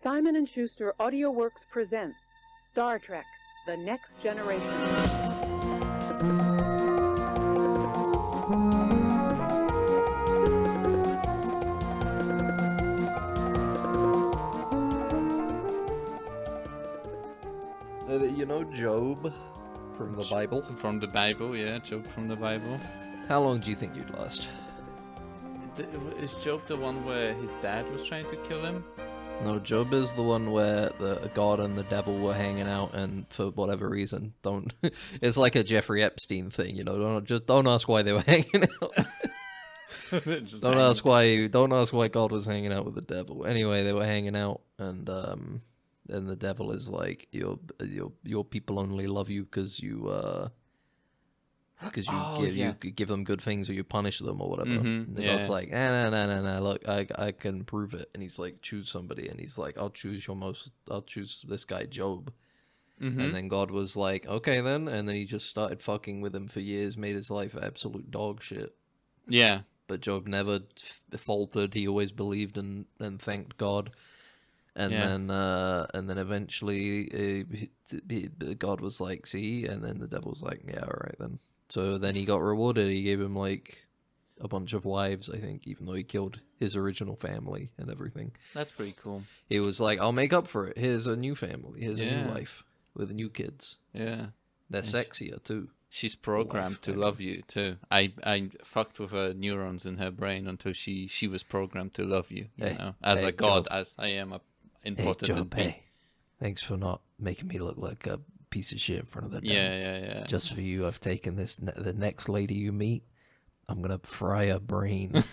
Simon & Schuster AudioWorks presents Star Trek: The Next Generation. You know Job from the Bible? From the Bible, yeah, Job from the Bible. How long do you think you'd last? Is Job the one where his dad was trying to kill him? No, Job is the one where the God and the devil were hanging out, and for whatever reason, don't. It's like a Jeffrey Epstein thing, you know. Don't ask why they were hanging out. Don't ask why God was hanging out with the devil. Anyway, they were hanging out, and the devil is like, your people only love you because you give them good things or you punish them or whatever. And God's like, no, look, I can prove it. And he's like, choose somebody. And he's like, I'll choose this guy, Job. And then God was like, okay then. And then he just started fucking with him for years, made his life absolute dog shit. Yeah. But Job never faltered. He always believed and thanked God. And then eventually God was like, see? And then the devil was like, yeah, all right then. So then he got rewarded. He gave him like a bunch of wives, I think, even though he killed his original family and everything. That's pretty cool. He was like, I'll make up for it. Here's a new family. Here's a new life with new kids. Yeah. They're sexier too. She's programmed to love you too. I fucked with her neurons in her brain until she was programmed to love you, you know, as a god, Job. As I am a important Job, hey, thanks for not making me look like a piece of shit in front of the devil. Yeah. Just for you, I've taken the next lady you meet, I'm gonna fry her brain.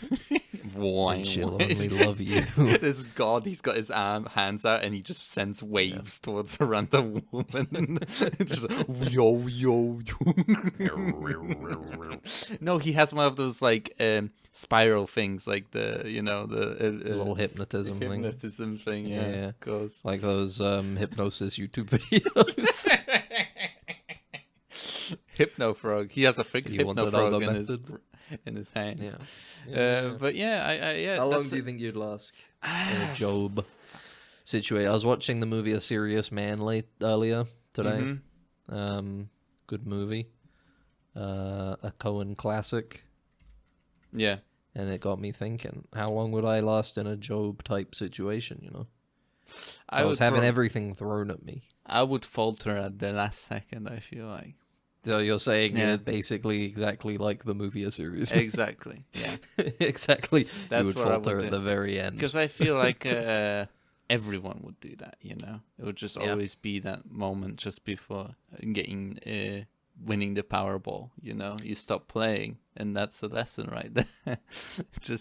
Why? And she'll only love you. This god, he's got his hands out and he just sends waves towards a random woman. Just yo. No, he has one of those like spiral things, like the little hypnotism thing. Yeah. Goes like those hypnosis YouTube videos. Hypno frog. He has a hypno frog in his hand. But yeah. How long do you think you'd last in a Job situation? I was watching the movie A Serious Man earlier today. Good movie. A Coen classic. Yeah. And it got me thinking, how long would I last in a Job type situation, you know? I was having everything thrown at me. I would falter at the last second, I feel like. So you're saying basically exactly like the movie A Serious Man. Exactly, yeah. Exactly. That's you would falter at the very end. Because I feel like everyone would do that, you know? It would just always be that moment just before getting winning the Powerball, you know? You stop playing, and that's a lesson right there.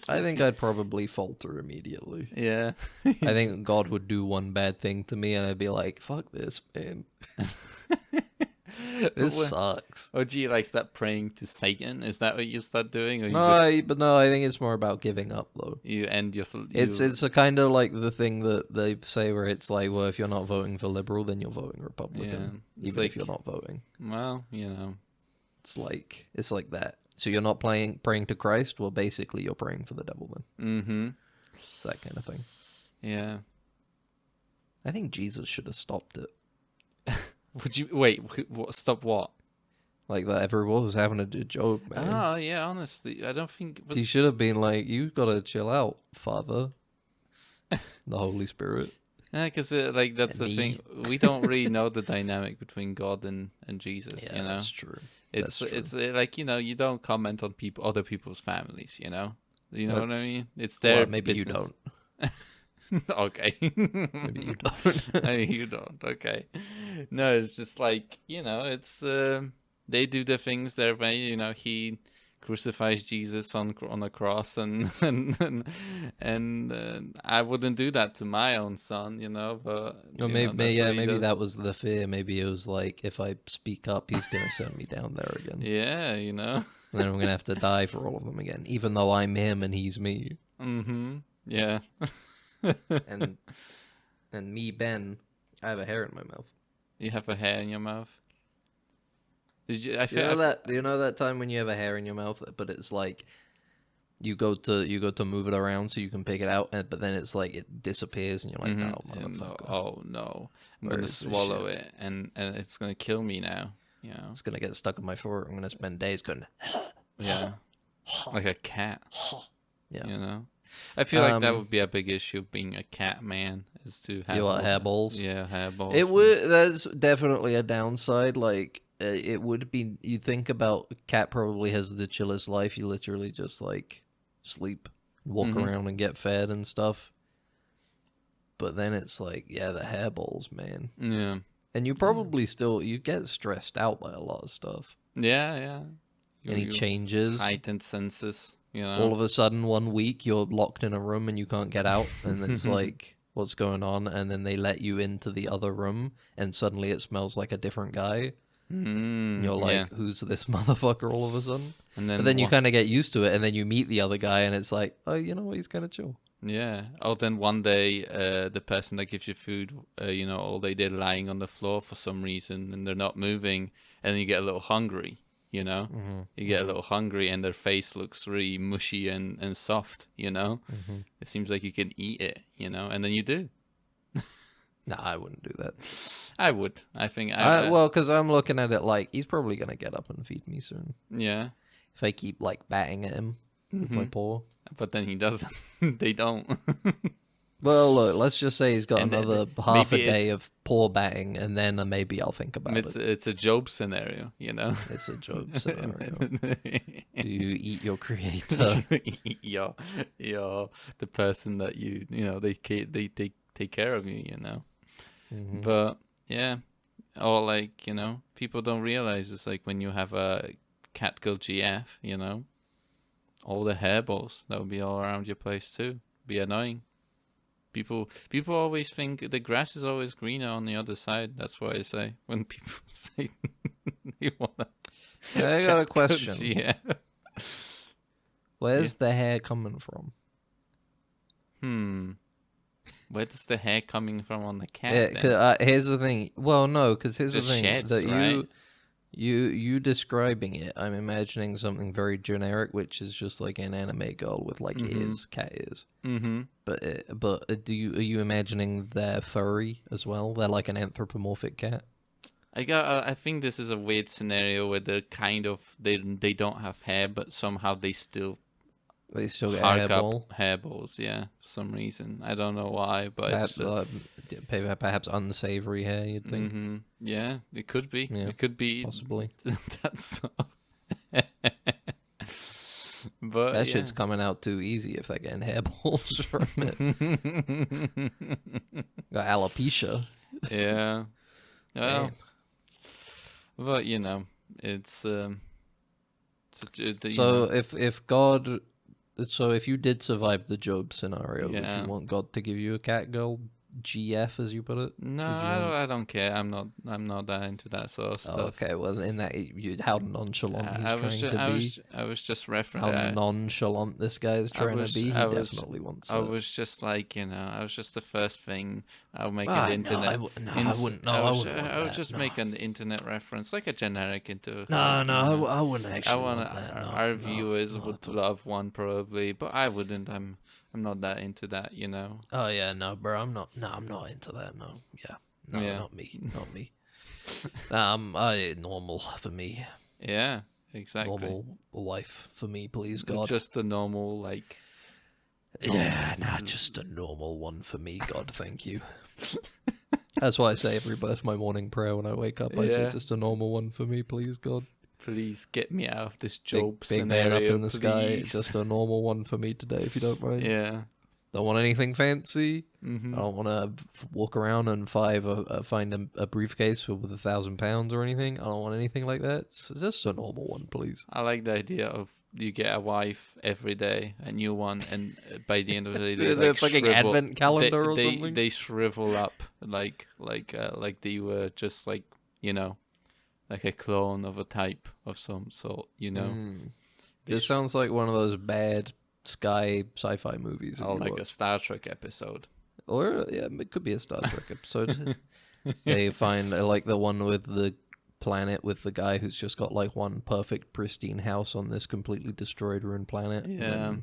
I think I'd probably falter immediately. Yeah. I think God would do one bad thing to me, and I'd be like, fuck this, man. This sucks. Or do you like start praying to Satan? Is that what you start doing? Or but I think it's more about giving up, though. You end your... It's a kind of like the thing that they say where it's like, well, if you're not voting for Liberal, then you're voting Republican. Yeah, even if you're not voting. Well, you know. It's like that. So you're not praying to Christ? Well, basically, you're praying for the devil then. Mm-hmm. It's that kind of thing. Yeah. I think Jesus should have stopped it. Would you wait? Stop what? Like that everyone was having to do Job, man. Oh yeah, honestly, I don't think he should have been like, "You gotta chill out, Father." The Holy Spirit. Yeah, because like that's the thing. We don't really know the dynamic between God and Jesus. Yeah, you know, that's true. It's like, you know, you don't comment on other people's families. You know what I mean? It's their well, maybe business. you don't. Okay. Maybe you don't. Maybe you don't. Okay. No, it's just like, you know, it's they do the things their way. You know, he crucifies Jesus on a cross, and I wouldn't do that to my own son. You know, but maybe that was the fear. Maybe it was like, if I speak up, he's gonna send me down there again. Yeah, you know. And then I'm gonna have to die for all of them again, even though I'm him and he's me. Mm-hmm. Yeah. and me, Ben, I have a hair in my mouth. You have a hair in your mouth? Did you? Do you know that time when you have a hair in your mouth, but it's like you go to move it around so you can pick it out, but then it's like it disappears, and you're like, oh motherfucker, oh no, I'm Where gonna is this swallow shit? it, and it's gonna kill me now. You know? It's gonna get stuck in my throat. I'm gonna spend days going, Yeah, like a cat. yeah. You know, I feel like that would be a big issue of being a cat man, is to have You want all hairballs? Yeah, hairballs. It would. There's definitely a downside. Like it would be. You think about cat probably has the chillest life. You literally just like sleep, walk around, and get fed and stuff. But then it's like, yeah, the hairballs, man. Yeah. And you probably you get stressed out by a lot of stuff. Yeah. Any changes? Heightened senses, you know. All of a sudden, one week you're locked in a room and you can't get out, and it's like, what's going on? And then they let you into the other room, and suddenly it smells like a different guy. And you're like, who's this motherfucker all of a sudden? And but then you kind of get used to it, and then you meet the other guy, and it's like, oh, you know what? He's kind of chill. Yeah. Oh, then one day, the person that gives you food, you know, all day they're lying on the floor for some reason, and they're not moving, and then you get a little hungry, you know? You get a little hungry, and their face looks really mushy and soft, you know? It seems like you can eat it, you know? And then you do. Nah, I wouldn't do that. I would. I think. Well, because I'm looking at it like, he's probably going to get up and feed me soon. Yeah. If I keep, like, batting at him with my paw. But then he doesn't. They don't. Well, look, let's just say he's got And another half a day of paw batting, and then maybe I'll think about it. It's a Job scenario, you know? It's a joke scenario. Do you eat your creator? your the person that you know, they take care of you, you know? But, yeah. Or, like, you know, people don't realize it's like when you have a catgill GF, you know? All the hairballs that would be all around your place too. Be annoying. People always think the grass is always greener on the other side. That's what I say when people say you want to. I got a question. Yeah. Where's the hair coming from? Where does the hair coming from on the cat? Yeah, then? here's the thing. Well, no, because here's Just the thing. sheds, that right? You describing it, I'm imagining something very generic, which is just like an anime girl with like ears, cat ears. But are you imagining they're furry as well? They're like an anthropomorphic cat. I think this is a weird scenario where they're kind of they don't have hair, but somehow they still get hark hairball. up hairballs. Yeah, for some reason I don't know why, but Perhaps unsavory hair. You'd think. Yeah, it could be. Yeah, it could be possibly. That's but that shit's coming out too easy if they're getting hairballs from it. Got alopecia. Yeah. Well, Man. but you know, it's if you did survive the Job scenario, would Yeah. you want God to give you a cat girl GF, as you put it? No, Would you want- I don't care. I'm not that into that sort of stuff. Oh, okay, well, in that, how nonchalant he's trying to be. I was just referring. How nonchalant this guy is trying to be. He I was- definitely wants I it. was just like, you know, I was just the first thing I'll make Ah, an no, internet. I wouldn't. No, I wouldn't. No, I wouldn't want I would that, just no. make an internet reference, like a generic into. No, you know. I wouldn't actually I want want that. No, our no, viewers not would at all. love one probably, but I wouldn't. I'm not that into that, you know. Oh yeah, no, bro, I'm not. No, I'm not into that. No, yeah, no, Yeah. not me. Normal for me. Yeah, exactly. Normal wife for me, please God. Just a normal like. Yeah, just a normal one for me, God, thank you. That's why I say that's my morning prayer when I wake up. I say Yeah. just a normal one for me, please, God. Please get me out of this Big, Job big scenario, man up in the sky. please. Just a normal one for me today, if you don't mind. Yeah. Don't want anything fancy. Mm-hmm. I don't want to walk around and find a briefcase with £1,000 or anything. I don't want anything like that. It's just a normal one, please. I like the idea of you get a wife every day, a new one, and by the end of the day, The they like fucking shrivel, advent calendar or something? They shrivel up like they were just like, you know, like a clone of a type of some sort, you know. They This sounds like one of those bad Sky sci-fi movies. that or you like a watch. Star Trek episode. Or, yeah, it could be a Star Trek episode. They find, like, the one with the planet with the guy who's just got, like, one perfect, pristine house on this completely destroyed, ruined planet. Yeah.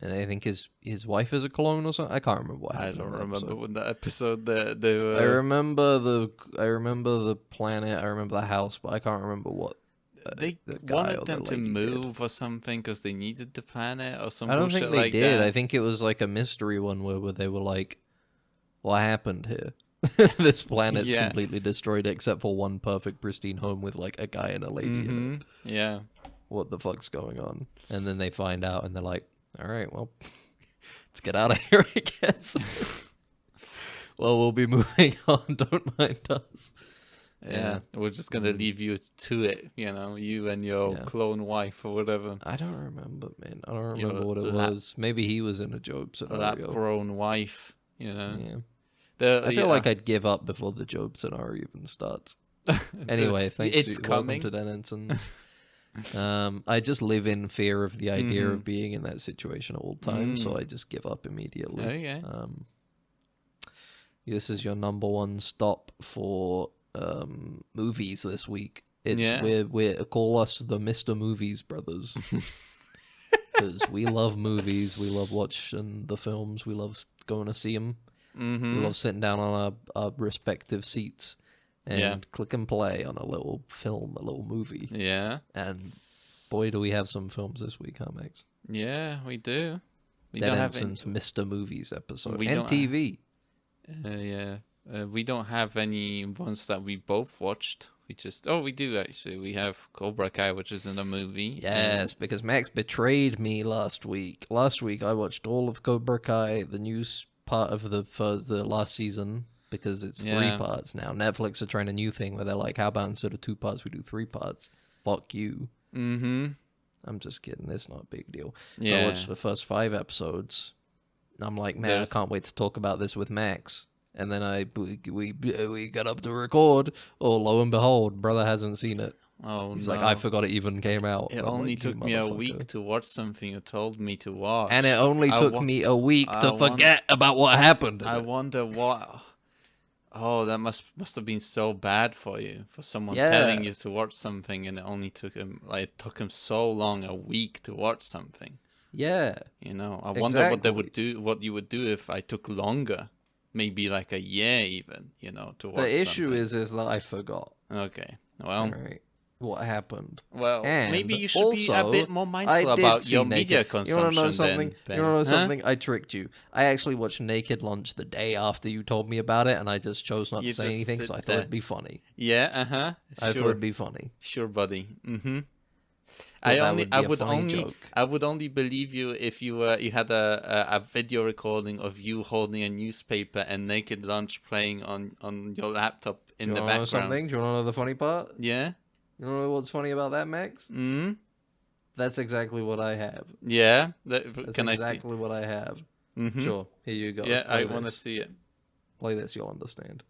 And I think his wife is a clone or something. I can't remember what I happened. don't in that remember episode. when that episode they were. I remember the planet. I remember the house, but I can't remember what. They the guy wanted or them the to lady move or something because they needed the planet or some I don't bullshit think they like did. that. I think it was like a mystery one where they were like, "What happened here? This planet's Yeah. completely destroyed except for one perfect pristine home with like a guy and a lady in it. Yeah. What the fuck's going on?" And then they find out, and they're like, "All right, well, let's get out of here, I guess." Well, we'll be moving on. Don't mind us. Yeah, we're just gonna leave you to it, you and your clone wife or whatever. I don't remember, man. I don't Your remember what it was. Maybe he was in a Job scenario. Lab-grown wife, Yeah. I feel like I'd give up before the Job scenario even starts. Anyway, thanks. It's coming. Welcome to Den Ensigns. I just live in fear of the idea of being in that situation at all times, so I just give up immediately. Okay. This is your number one stop for movies this week. We're call us the Mr. Movies brothers. Because we love movies, we love watching the films, we love going to see them. We love sitting down on our respective seats and click and play on a little film, a little movie. Yeah. And boy, do we have some films this week, huh, Max? Yeah, we do. We Dead don't Ensign's have Mr. Movies episode. We And don't TV. We don't have any ones that we both watched. We do actually. We have Cobra Kai, which isn't a movie. Yes, because Max betrayed me last week. Last week I watched all of Cobra Kai, the news part of the last season, because it's 3 parts now. Netflix are trying a new thing where they're like, how about instead of 2 parts, we do 3 parts? Fuck you. I'm just kidding. It's not a big deal. Yeah. I watched the first 5 episodes. I'm like, man, I can't wait to talk about this with Max. And then we got up to record. Oh, lo and behold, brother hasn't seen it. Oh, He's no. like, I forgot it even came out. It only took me a week to watch something you told me to watch. And it only took me a week to forget about what happened. I wonder what... Oh, that must have been so bad for you, for someone telling you to watch something, and it only took him so long, a week to watch something. Yeah. I wonder what you would do if I took longer, maybe like a year even, to watch. The issue is that I forgot. Okay. Well, all right. What happened? Well, and maybe you should be a bit more mindful about your media consumption. You want to know something? Ben. You want to know something? I tricked you. I actually watched Naked Lunch the day after you told me about it, and I just chose not to say anything, so I thought it'd be funny. Yeah, I thought it'd be funny. Sure, buddy. I would only believe you if you had a video recording of you holding a newspaper and Naked Lunch playing on your laptop in the background. Do you want to know something? Do you want to know the funny part? Yeah. You know what's funny about that, Max? That's exactly what I have. Yeah? That's exactly what I have. Sure, here you go. Yeah, I want to see it. Play this, you'll understand.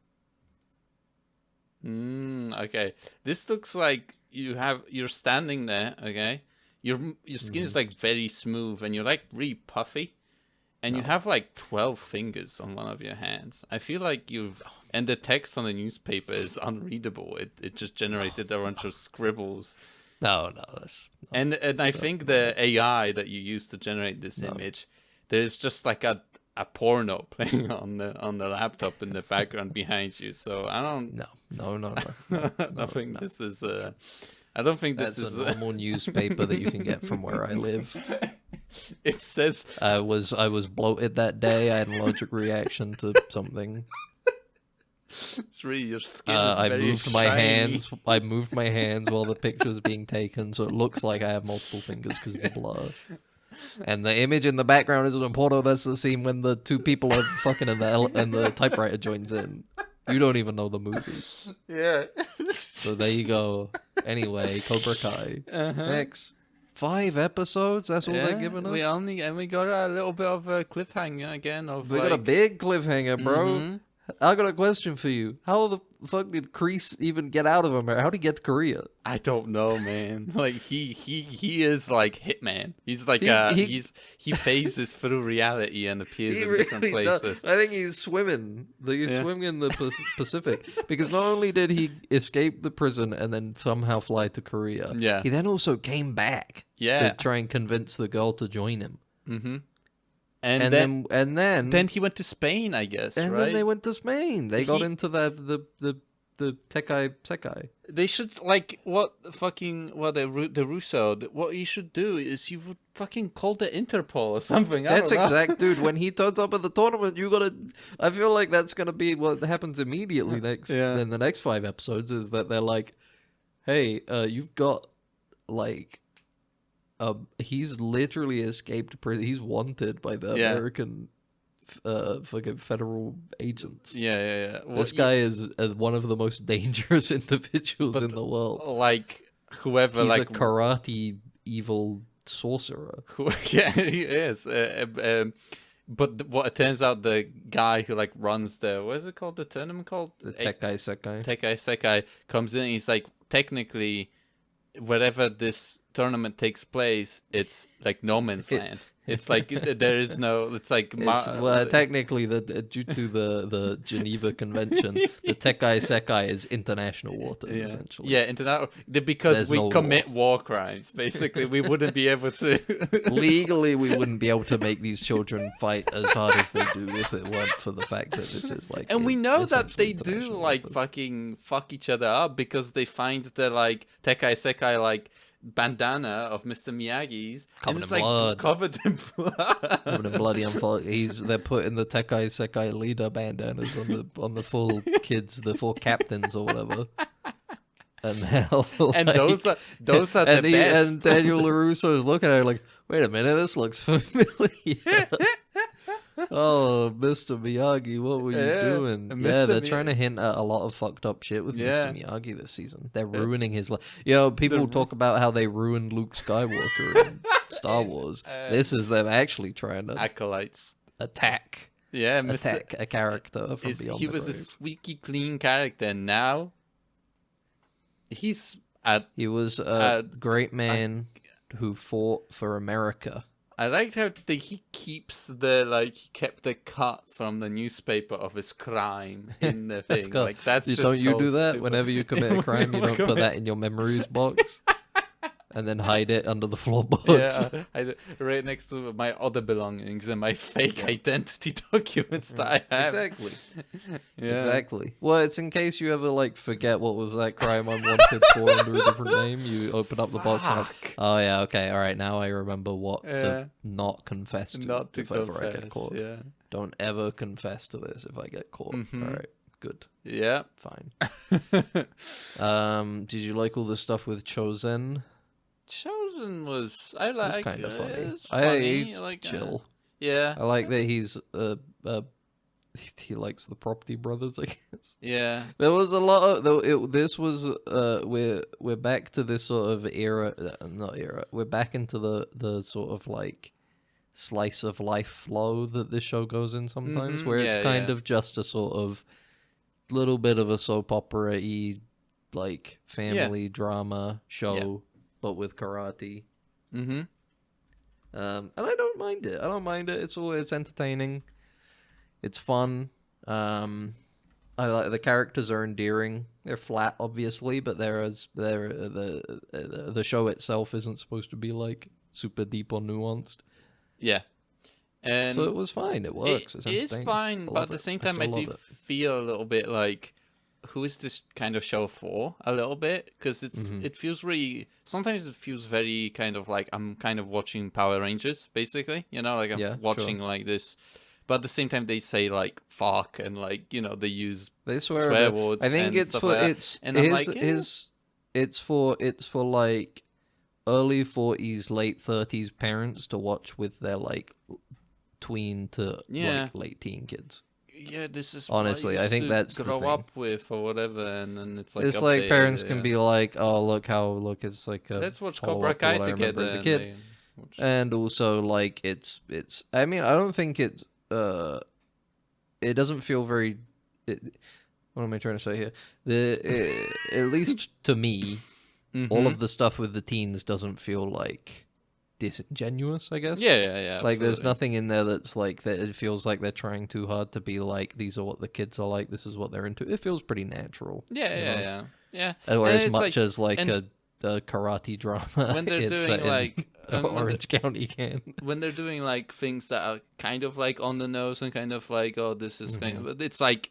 Okay. This looks like you're standing there, okay? Your skin is like very smooth and you're like really puffy. And you have like 12 fingers on one of your hands. I feel like and the text on the newspaper is unreadable. It just generated a bunch of scribbles. No, and I think the AI that you used to generate this image, there's just like a porno playing on the laptop in the background behind you. So I don't. No. I think this is. I don't think this is a normal newspaper that you can get from where I live. It says I was bloated that day. I had an allergic reaction to something. It's really your skin is very I moved my hands while the picture was being taken, so it looks like I have multiple fingers because of the blur. And the image in the background isn't a porno. That's the scene when the 2 people are fucking and the typewriter joins in. You don't even know the movie. Yeah. So there you go. Anyway, Cobra Kai. Next. 5 episodes? That's all they're giving us? We got a little bit of a cliffhanger again. We got a big cliffhanger, bro. I got a question for you. How the fuck did Kreese even get out of America? How did he get to Korea? I don't know, man. Like he is like Hitman. He's like he phases through reality and appears in different places. I think he's swimming. He's swimming in the Pacific because not only did he escape the prison and then somehow fly to Korea, he then also came back to try and convince the girl to join him. And then he went to Spain, I guess, and right? then they went to Spain. They got into the Tekai Sekai. They should, like, the Russo, what you should do is you would fucking call the Interpol or something. That's exact, dude. When he turns up at the tournament, I feel like that's gonna be what happens immediately in the next 5 episodes, is that they're like, hey, you've got, like, he's literally escaped prison. He's wanted by the American fucking federal agents. Yeah. This guy is one of the most dangerous individuals in the world. Like, whoever, he's like, a karate evil sorcerer. Yeah, he is. But what it turns out, the guy who, like, runs what is it called? The tournament called? The Tekai Sekai. Tekai Sekai comes in. And he's like, technically, wherever this tournament takes place, it's like no man's land. It's like there is no. It's like technically, due to the Geneva Convention, the Tekai Sekai is international waters essentially. Yeah, international, because we commit war crimes. Basically, we wouldn't be able to legally. We wouldn't be able to make these children fight as hard as they do if it weren't for the fact that this is like. And we know that they do like fucking fuck each other up because they find the like Tekai Sekai like bandana of Mr. Miyagi's covered and it's in blood. Covered in blood. Covered in bloody they're putting the Tekai Sekai leader bandanas on the full kids, the 4 captains or whatever. And hell, and those are the best. And Daniel LaRusso is looking at it like, wait a minute, this looks familiar. Oh, Mr. Miyagi, what were you doing? They're trying to hint at a lot of fucked up shit with Mr. Miyagi this season. They're ruining his life. People talk about how they ruined Luke Skywalker in Star Wars. This is them actually trying to acolytes attack. Yeah, attack a character from beyond he the was grave. a squeaky clean character. Now he was a great man who fought for America. I liked how he keeps he kept the cut from the newspaper of his crime in the thing. Like that's just don't you so do that stupid. whenever you commit a crime? You don't put that in your memories box and then hide it under the floorboards. Yeah, right next to my other belongings and my fake identity documents that I have. Exactly. Exactly. Well, it's in case you ever like forget what was that crime I'm wanted for under a different name. You open up the box and like, oh yeah, okay, all right. Now I remember what to not confess to. Not to ever I get caught. Yeah. Don't ever confess to this if I get caught. Mm-hmm. All right. Good. Yeah. Fine. Did you like all the stuff with Chosen? Chosen was kind of funny. It's funny. He's chill. Yeah. I like that he's he likes the Property Brothers, I guess. Yeah. There was a lot of this was we're back to this sort of era, not era. We're back into the sort of like slice of life flow that this show goes in sometimes, where it's kind of just a sort of little bit of a soap opera-y like family drama show. But with karate. Mm-hmm. And I don't mind it. It's entertaining. It's fun. I like the characters are endearing. They're flat, obviously, but the show itself isn't supposed to be like super deep or nuanced. Yeah. And so it was fine. It works. It is fine, but at the same time, I do feel a little bit like, who is this kind of show for? A little bit, because it feels really. Sometimes it feels very kind of like I'm kind of watching Power Rangers, basically. You know, like I'm watching like this, but at the same time they say like fuck and like they use swear words. I think it's for it's for like early 40s, late 30s parents to watch with their like tween to like late teen kids. Yeah, this is honestly, I think that's grow the thing. up with or whatever, and then it's like parents can be like, oh look, it's like a let's watch Cobra Kai together as a kid, and also like it's. I mean, I don't think it doesn't feel very. What am I trying to say here? At least to me, all of the stuff with the teens doesn't feel like disingenuous, I guess. Yeah. Like there's nothing in there that's like that. It feels like they're trying too hard to be like these are what the kids are like. This is what they're into. It feels pretty natural. Yeah. Or as much as like karate drama. When they're it's doing in like Orange County can. when they're doing like things that are kind of like on the nose and kind of like, oh, this is kind of, but it's like,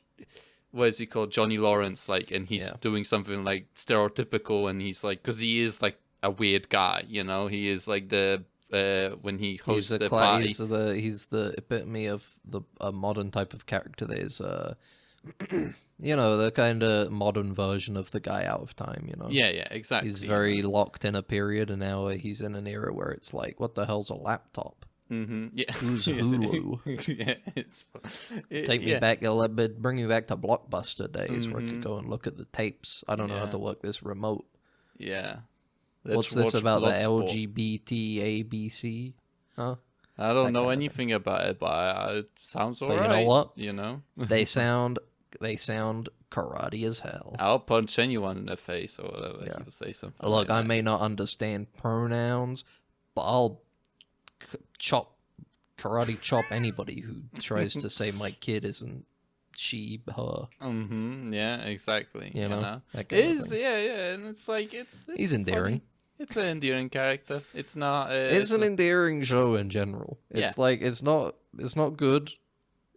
what is he called, Johnny Lawrence, like, and he's doing something like stereotypical, and he's like, because he is like a weird guy, you know, he is like the when he hosts the party, he's the epitome of a modern type of character that is you know, the kind of modern version of the guy out of time, you know. Yeah, exactly. He's very locked in a period, and now he's in an era where it's like, what the hell's a laptop? Yeah. Who's Hulu? Take me back a little bit, bring me back to Blockbuster days where I could go and look at the tapes. I don't know how to work this remote. Yeah. What's this about the LGBT ABC? Huh? I don't know anything about it, but it sounds alright. You know what? You know, they sound karate as hell. I'll punch anyone in the face or whatever. Yeah. He'll say something. Look, like I that. may not understand pronouns, but I'll karate chop anybody who tries to say my kid isn't she, her. Yeah, exactly. You know? It is, yeah, and it's like it's he's endearing. Funny. It's an endearing character. It's not. It's an endearing show in general. It's like it's not good.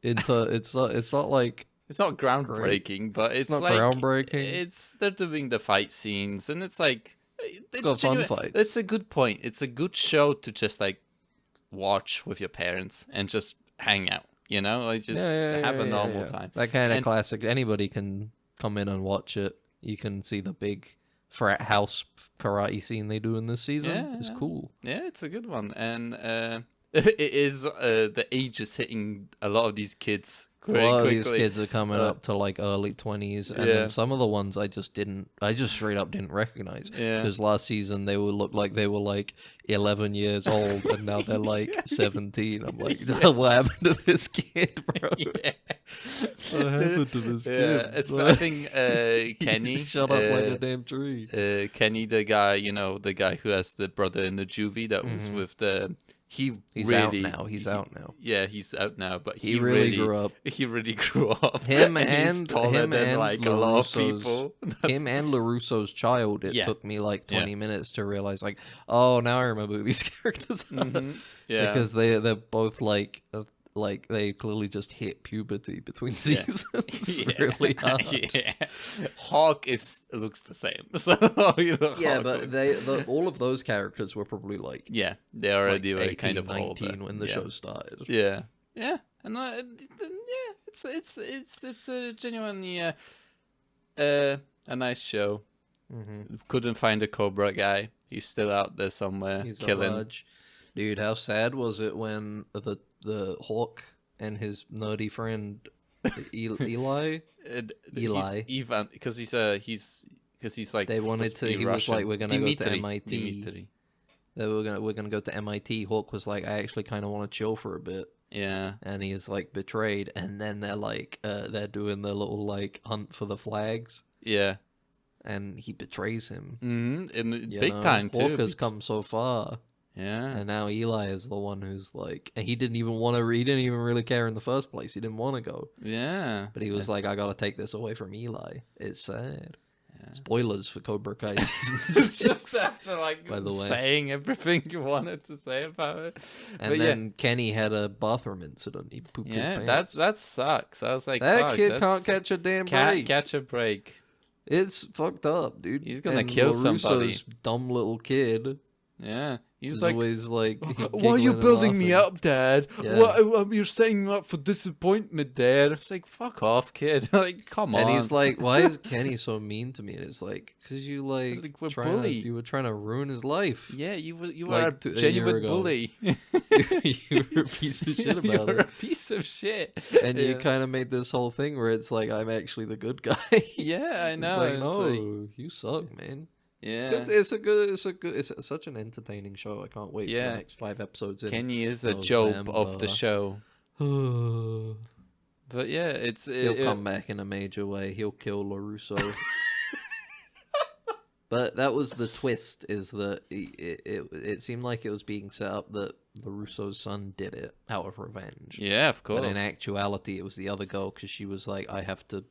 It's not like. It's not groundbreaking, but it's not like groundbreaking. They're doing the fight scenes, and it's like it's got fun fights. It's a good point. It's a good show to just like watch with your parents and just hang out. You know, like just have a normal time. That kind of classic. Anybody can come in and watch it. You can see the big frat house karate scene they do in this season. It's cool. Yeah, it's a good one, and it is the age is hitting a lot of these kids. A lot of these kids are coming up to like early 20s, and then some of the ones I just straight up didn't recognize. Because last season they would look like they were like 11 years old, and now they're like 17. I'm like, what happened to this kid, bro? What happened to this kid? I think Kenny shut up like a damn tree. Kenny, the guy who has the brother in the juvie that was with the. He's really, out now. He's out now. Yeah, he's out now. But he really grew up. He really grew up. Him and he's taller than like a lot of people. Him and LaRusso's child. It took me like 20 minutes to realize, like, oh, now I remember who these characters are. Yeah, because they're both like they clearly just hit puberty between seasons really hard. Hawk looks the same. So but all of those characters were probably like they already were 18, kind of 19 older when the show started. And it's a genuinely a nice show. Couldn't find a Cobra guy. He's still out there somewhere. He's killing. Dude, how sad was it when the Hawk and his nerdy friend Eli Ivan, because he's like they wanted to. He Russian. was like, we're gonna go to MIT. Dimitri. We're gonna go to MIT. Hawk was like, I actually kind of want to chill for a bit. Yeah, and he's like betrayed, and then they're like they're doing their little like hunt for the flags. Yeah, and he betrays him. In big time too. Hawk has come so far. Yeah, and now Eli is the one who's like, he didn't even want to. He didn't even really care in the first place. He didn't want to go. Yeah, but he was like, I gotta take this away from Eli. It's sad. Yeah. Spoilers for Cobra Kai season. Just after by the way, saying everything you wanted to say about it. And but then Kenny had a bathroom incident. He pooped his pants. that sucks. I was like, that kid can't catch a damn break. Can't catch a break. It's fucked up, dude. He's gonna kill somebody. Dumb little kid. Yeah, he's like, always like, why are you building me up, Dad? Yeah. You're setting me up for disappointment, Dad. It's like, fuck off, kid. Like, come on. And he's like, why is Kenny so mean to me? And it's like, because you you were trying to ruin his life. Yeah, you were a genuine bully. You were a piece of shit about it. You were a piece of shit. And you kind of made this whole thing where it's like, I'm actually the good guy. Yeah, I know. It's like, no, you suck, man. Yeah, it's such an entertaining show. I can't wait for the next 5 episodes. Kenny is a Job of the show. But yeah, he'll come back in a major way. He'll kill LaRusso. But that was the twist. Is that it seemed like it was being set up that LaRusso's son did it out of revenge. Yeah, of course. But in actuality, it was the other girl because she was like, I have to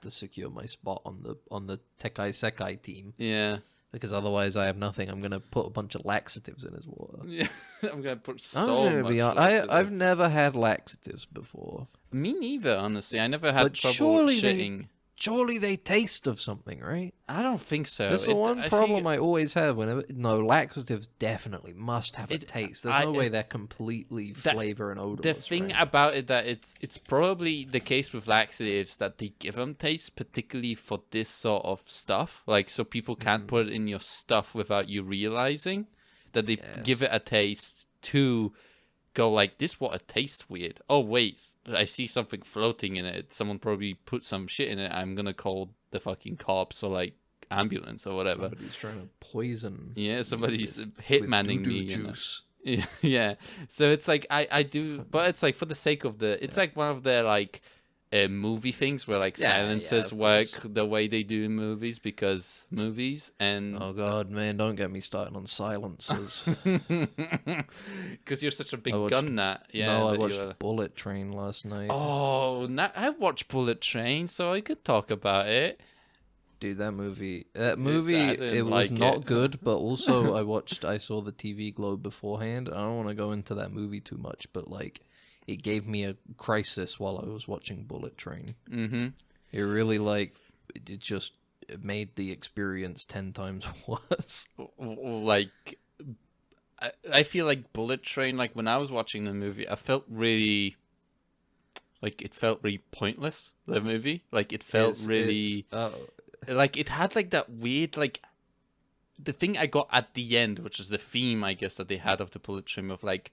secure my spot on the Tekai Sekai team. Yeah. Because otherwise I have nothing. I'm gonna put a bunch of laxatives in his water. Yeah, I'm gonna put I'm so gonna much. be honest, I've never had laxatives before. Me neither, honestly. I never had But trouble shitting. surely they taste of something, right? I don't think so. That's the one I problem think I always have whenever. No, laxatives definitely must have a taste. There's no way they're completely flavor and odorless. The thing right? about it that it's probably the case with laxatives that they give them taste, particularly for this sort of stuff. Like, so people can't put it in your stuff without you realizing that they give it a taste to go like, this water tastes weird. Oh wait, I see something floating in it. Someone probably put some shit in it. I'm gonna call the fucking cops or like ambulance or whatever. Somebody's trying to poison. Yeah, somebody's with hitmanning doo-doo me. juice. Yeah. So it's like I do, but it's like for the sake of the. It's like one of the like movie things where like silences work the way they do in movies because movies and. Oh god, man! Don't get me started on silencers. Because you're such a big gun nut. Yeah. No, I watched Bullet Train last night. Oh, I watched Bullet Train, so I could talk about it. Dude, that movie, it was like not it. good, but also I saw the TV Globe beforehand. I don't want to go into that movie too much, but like, it gave me a crisis while I was watching Bullet Train. Mm-hmm. It really it made the experience 10 times worse. Like, I feel like Bullet Train, like when I was watching the movie, I felt really, like it felt really pointless, the movie. Like it felt like it had like that weird, like the thing I got at the end, which is the theme, I guess, that they had of the Bullet Train of like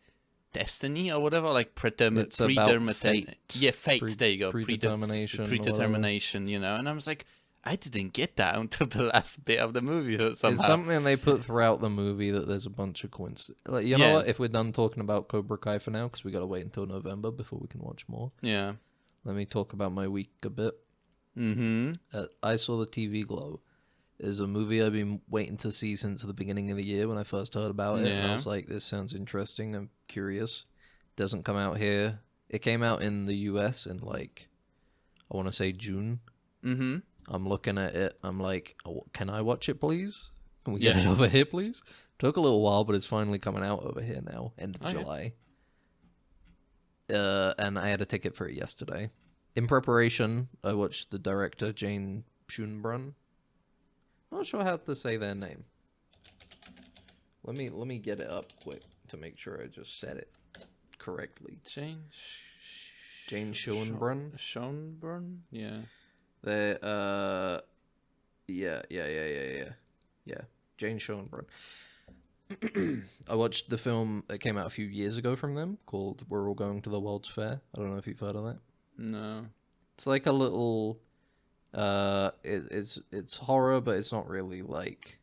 destiny or whatever, like predetermination. Fate. Yeah, fate. There you go. Predetermination. Predetermination, you know. And I was like, I didn't get that until the last bit of the movie somehow. It's something they put throughout the movie that there's a bunch of coincidences. Like, you know what? If we're done talking about Cobra Kai for now, because we got to wait until November before we can watch more. Yeah. Let me talk about my week a bit. Mm-hmm. I Saw the TV Glow is a movie I've been waiting to see since the beginning of the year when I first heard about it. And I was like, this sounds interesting. I'm curious. Doesn't come out here. It came out in the US in like, I want to say June. Mm-hmm. I'm looking at it. I'm like, oh, can I watch it, please? Can we get it over here, please? Took a little while, but it's finally coming out over here now, end of July. And I had a ticket for it yesterday. In preparation, I watched the director, Jane Schoenbrunn. Not sure how to say their name. Let me get it up quick to make sure I just said it correctly. Jane Schoenbrunn. Schoenbrunn? Yeah. They yeah. Jane Schoenbrunn. I watched the film that came out a few years ago from them called We're All Going to the World's Fair. I don't know if you've heard of that. No. It's like a little it's horror, but it's not really like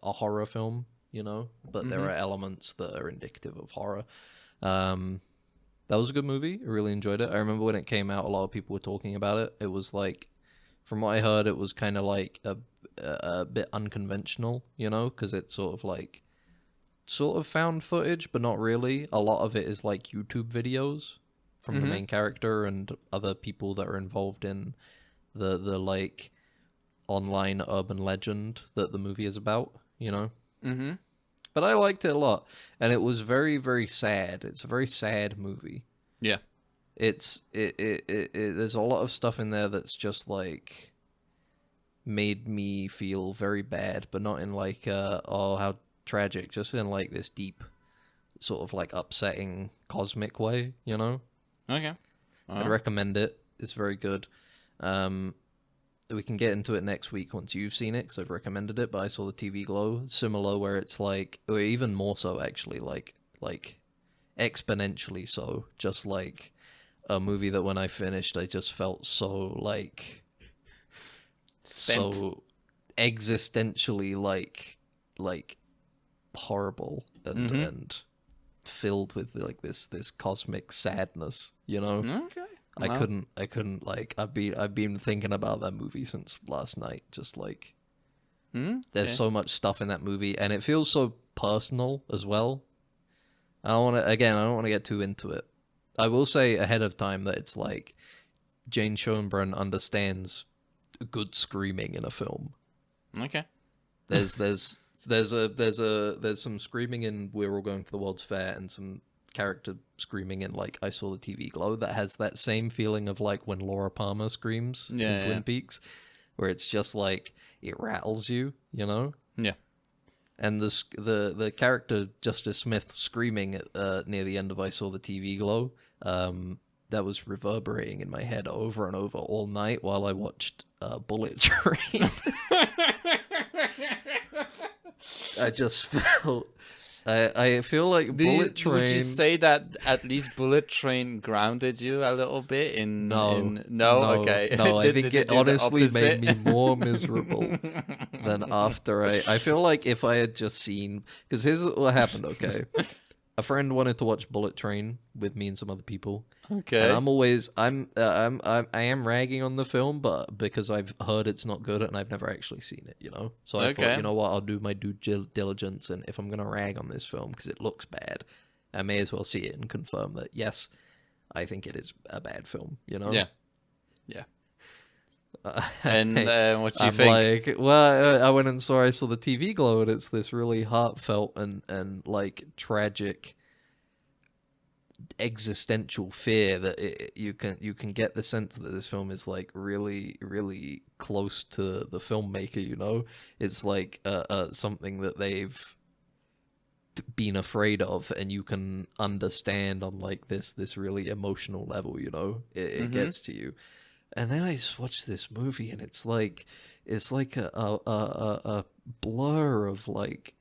a horror film, you know? But there are elements that are indicative of horror. That was a good movie. I really enjoyed it. I remember when it came out, a lot of people were talking about it. It was like, from what I heard, it was kind of like a bit unconventional, you know, because it's sort of found footage, but not really. A lot of it is like YouTube videos from the main character and other people that are involved in the like online urban legend that the movie is about, you know. Mm-hmm. But I liked it a lot, and it was very, very sad. It's a very sad movie. Yeah. There's a lot of stuff in there that's just like made me feel very bad, but not in like oh how tragic, just in like this deep sort of like upsetting cosmic way, you know. Okay. I'd recommend it. It's very good. We can get into it next week once you've seen it, because I've recommended it, but I saw the TV Glow, similar, where it's like, or even more so actually, like exponentially so, just like a movie that when I finished, I just felt so like Spent. so existentially like horrible and filled with like this cosmic sadness, you know. Okay. I couldn't like I've been thinking about that movie since last night, just like there's so much stuff in that movie, and it feels so personal as well. I don't want to get too into it. I will say ahead of time that it's like Jane Schoenbrunn understands good screaming in a film. Okay. There's some screaming in We're All Going to the World's Fair, and some character screaming in like I Saw the TV Glow that has that same feeling of like when Laura Palmer screams in Twin Peaks, where it's just like it rattles you, you know? Yeah. And the character Justice Smith screaming at, near the end of I Saw the TV Glow, that was reverberating in my head over and over all night while I watched Bullet Train. I just felt... I feel like Bullet Train... Would you say that at least Bullet Train grounded you a little bit in... No. No? Okay. No, I think it honestly made me more miserable than after I feel like if I had just seen... Because here's what happened, okay? A friend wanted to watch Bullet Train with me and some other people. Okay. And I am ragging on the film, but because I've heard it's not good and I've never actually seen it, you know? So I thought, you know what, I'll do my due diligence, and if I'm going to rag on this film because it looks bad, I may as well see it and confirm that, yes, I think it is a bad film, you know? Yeah. Yeah. And what do you I'm think? like, well, I went and I saw the TV Glow, and it's this really heartfelt and like tragic existential fear that you can get the sense that this film is like really, really close to the filmmaker, you know? It's like something that they've been afraid of, and you can understand on like this really emotional level, you know? It gets to you. And then I just watched this movie, and it's like a blur of like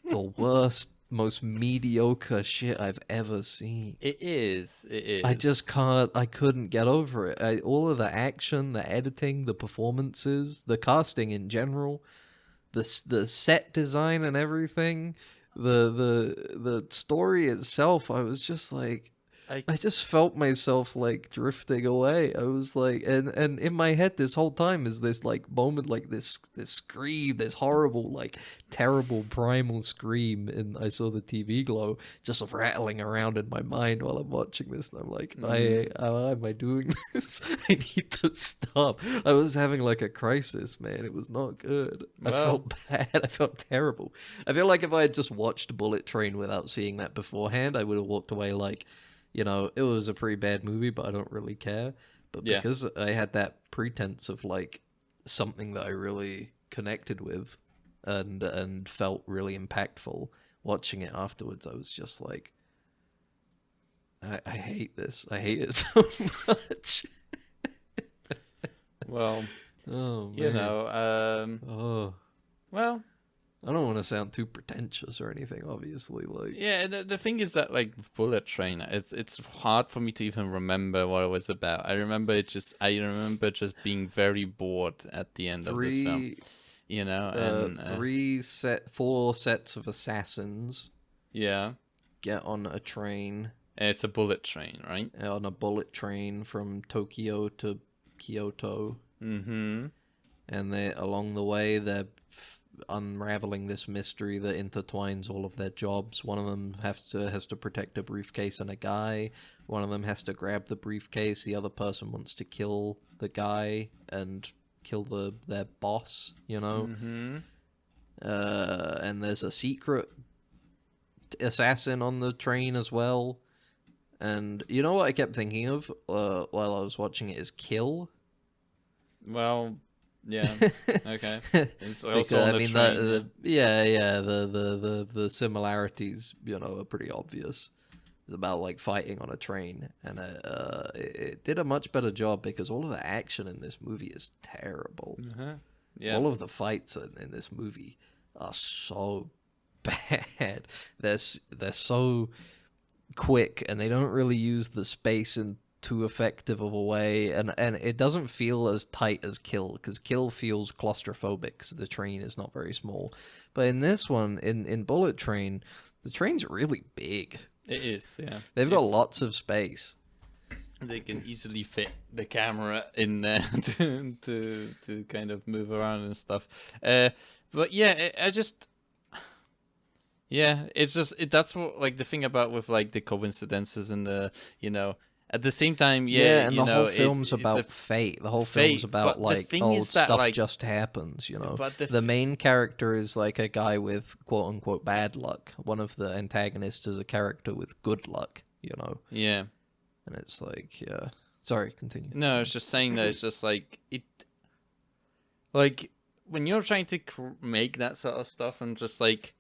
the worst, most mediocre shit I've ever seen. It is. I couldn't get over it. All of the action, the editing, the performances, the casting in general, the set design and everything, the story itself, I was just like, I just felt myself like drifting away. I was like, and in my head this whole time is this like moment, like this scream, this horrible, like terrible primal scream, and I Saw the TV Glow just rattling around in my mind while I'm watching this, and I'm like, why am I doing this? I need to stop. I was having like a crisis, man. It was not good. I felt bad. I felt terrible. I feel like if I had just watched Bullet Train without seeing that beforehand, I would have walked away like, you know, it was a pretty bad movie, but I don't really care. But because I had that pretense of like something that I really connected with and felt really impactful, watching it afterwards, I was just like, I hate this. I hate it so much. Well, you know, well, I don't want to sound too pretentious or anything, obviously. Like, yeah, the thing is that like Bullet Train, it's hard for me to even remember what it was about. I remember just being very bored at the end of this film. You know, and 4 sets of assassins. Yeah. Get on a train. And it's a bullet train, right? On a bullet train from Tokyo to Kyoto. Mm-hmm. And along the way, they're unraveling this mystery that intertwines all of their jobs. One of them has to protect a briefcase and a guy. One of them has to grab the briefcase. The other person wants to kill the guy and kill their boss, you know? Mm-hmm. And there's a secret assassin on the train as well. And you know what I kept thinking of while I was watching it is Kill. Well, yeah, okay. It's also on the train. The similarities, you know, are pretty obvious. It's about like fighting on a train, and it did a much better job because all of the action in this movie is terrible. Uh-huh. Yeah, all of the fights in this movie are so bad. They're so quick, and they don't really use the space in too effective of a way, and it doesn't feel as tight as Kill, because Kill feels claustrophobic because the train is not very small. But in this one, in Bullet Train, the train's really big. It is, yeah. They've got lots of space. They can easily fit the camera in there to kind of move around and stuff. But yeah, that's what, like, the thing about with like the coincidences and the, you know, At the same time, and you the know, whole film's it's about a fate. The whole fate, film's about but the like, thing oh, is that, stuff like, just happens, you know. but The main character is like a guy with quote unquote bad luck. One of the antagonists is a character with good luck, you know. yeah. And it's like, yeah. Sorry, continue. No, I was just saying that it's just like it, like when you're trying to make that sort of stuff, and just like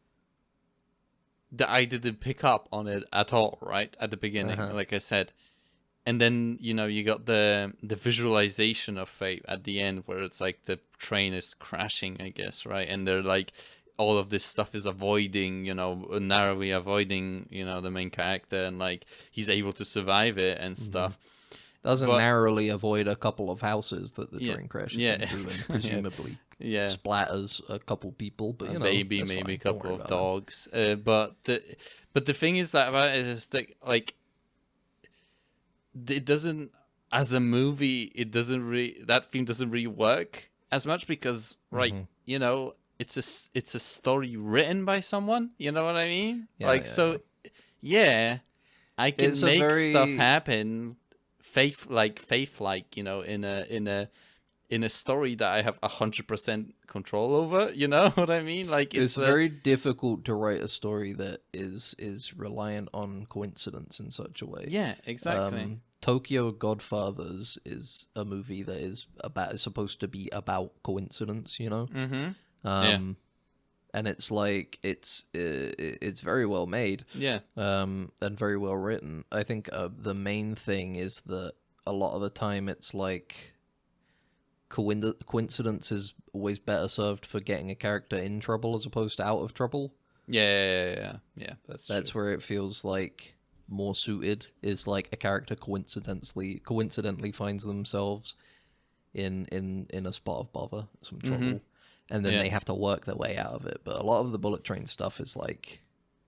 I didn't pick up on it at all, right at the beginning, like I said. And then, you know, you got the visualization of fate at the end, where it's like the train is crashing, I guess, right? And they're like, all of this stuff is avoiding, you know, narrowly avoiding, you know, the main character, and like he's able to survive it and stuff. Doesn't narrowly avoid a couple of houses that the train crashes into, and presumably splatters a couple people, but you know, maybe a couple of dogs. But the thing is that about it is that, like, it doesn't, as a movie, that theme doesn't really work as much, because you know, it's a story written by someone, you know what I mean? I can make stuff happen faith like, you know, in a story that I have 100% control over, you know what I mean? Like, it's very difficult to write a story that is reliant on coincidence in such a way. Yeah, exactly. Tokyo Godfathers is a movie that is supposed to be about coincidence, you know. And it's like it's very well made, and very well written. I think the main thing is that a lot of the time it's like coincidence is always better served for getting a character in trouble as opposed to out of trouble. Yeah. That's where it feels like more suited, is like a character coincidentally finds themselves in a spot of bother, some trouble, and then they have to work their way out of it. But a lot of the bullet train stuff is like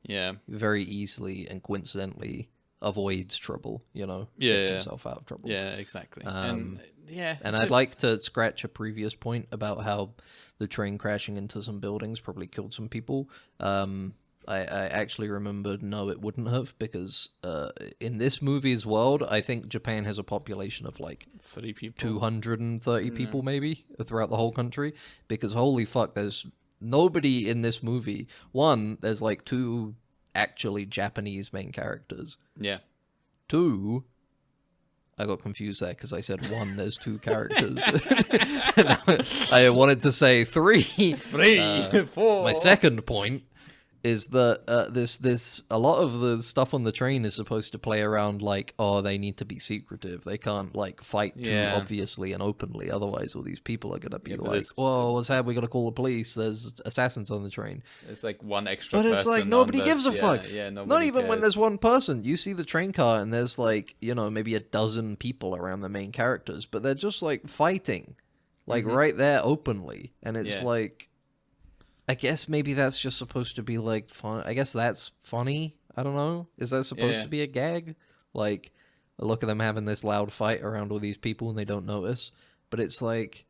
very easily and coincidentally avoids trouble, you know, gets himself out of trouble. Yeah, exactly. And I'd like to scratch a previous point about how the train crashing into some buildings probably killed some people. I actually remembered, no, it wouldn't have, because in this movie's world, I think Japan has a population of like 30 people. 230 people maybe throughout the whole country, because holy fuck, there's nobody in this movie. One, there's like 2 actually Japanese main characters. Yeah. 2, I got confused there because I said 1, there's 2 characters. I wanted to say 3. 4. My second point is that this a lot of the stuff on the train is supposed to play around like, oh, they need to be secretive. They can't like fight too obviously and openly, otherwise all these people are gonna be like, whoa, what's happening? We gotta call the police. There's assassins on the train. It's like one extra. But it's like nobody gives a fuck. Yeah, not even when there's one person. You see the train car and there's like, you know, maybe a dozen people around the main characters, but they're just like fighting, like right there openly, and it's like, I guess maybe that's just supposed to be like fun. I guess that's funny. I don't know. Is that supposed to be a gag? Like, look at them having this loud fight around all these people and they don't notice. But it's like,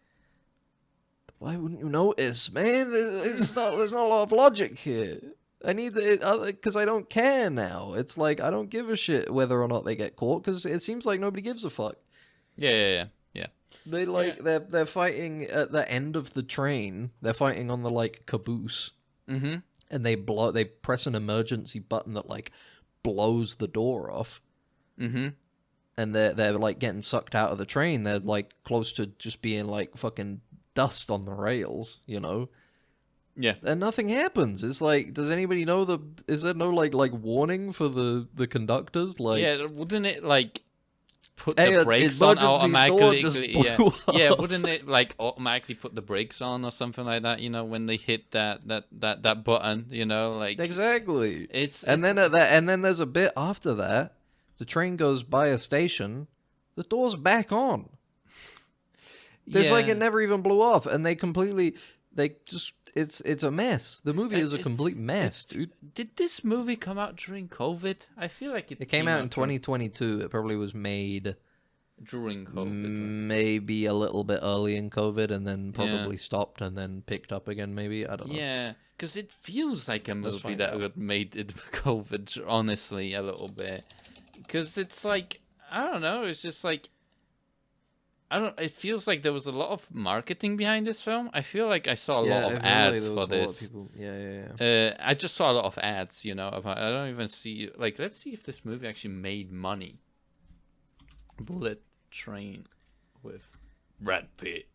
why wouldn't you notice, man? There's not a lot of logic here. I need it because I don't care now. It's like, I don't give a shit whether or not they get caught, because it seems like nobody gives a fuck. Yeah. They they're fighting at the end of the train. They're fighting on the like caboose, and they press an emergency button that like blows the door off, and they're like getting sucked out of the train. They're like close to just being like fucking dust on the rails, you know. Yeah, and nothing happens. It's like, does anybody know is there no like warning for the conductors? Like, yeah, wouldn't it like put the brakes on automatically? Yeah, wouldn't it like automatically put the brakes on or something like that? You know, when they hit that button, you know, like exactly. And then there's a bit after that. The train goes by a station. The door's back on. There's like it never even blew off, and it's a mess. The movie is a complete mess, dude. Did this movie come out during COVID? I feel like it came out in 2022. It probably was made during COVID. Maybe a little bit early in COVID, and then probably stopped and then picked up again, maybe. I don't know. Yeah, because it feels like a movie that got made in COVID, honestly, a little bit. Because it's like, I don't know. It's just like It feels like there was a lot of marketing behind this film. I feel like I saw a lot of ads for this. Yeah. I just saw a lot of ads. About. I don't even see. Like, let's see if this movie actually made money. Bullet Train with Brad Pitt.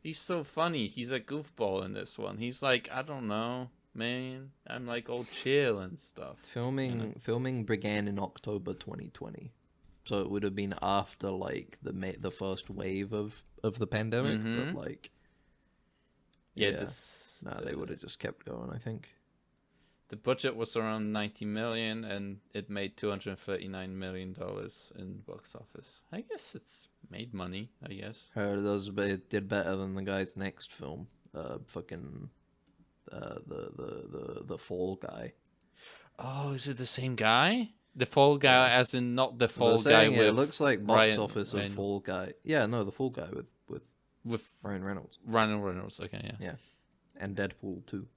He's so funny. He's a goofball in this one. He's like, I don't know, man. I'm like all chill and stuff. Filming began in October 2020. So it would have been after like the first wave of the pandemic, but like they would have just kept going, I think. The budget was around 90 million and it made $239 million in box office. I guess it's made money, I guess. It did better than the guy's next film, the Fall Guy. Oh, is it the same guy? The Fall Guy, as in not the Fall Guy with it looks like box office Ryan. of Fall Guy. Yeah, no, the Fall Guy with Ryan Reynolds. Ryan Reynolds, okay, yeah, and Deadpool 2.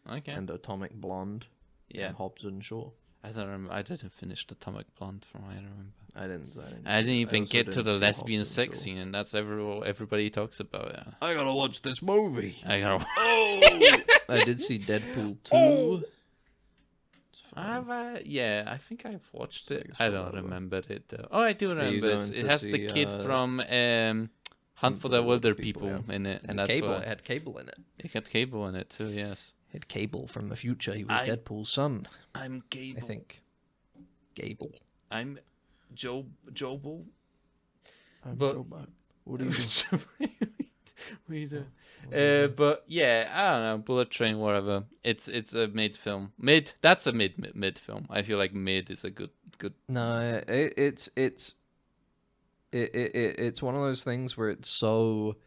Okay. And Atomic Blonde. Yeah. And Hobbs and Shaw. I don't remember. I didn't finish the Atomic Blonde from what I remember. I didn't even get to the lesbian sex scene, and that's everybody talks about. Yeah. I gotta watch this movie. Oh! I did see Deadpool 2. Yeah, I think I've watched it. I don't remember it though. Oh, I do remember. It has the kid from Hunt for the Wilder People in it, and that's Cable. It had Cable in it. It had Cable in it too. Yes. It had Cable from the future. He was Deadpool's son. I'm Gable. I think. Gable. I'm Jobel. But what are you doing? But yeah, I don't know. Bullet Train, whatever. It's a mid film. That's a mid film. I feel like mid is a good. No, it's one of those things where it's so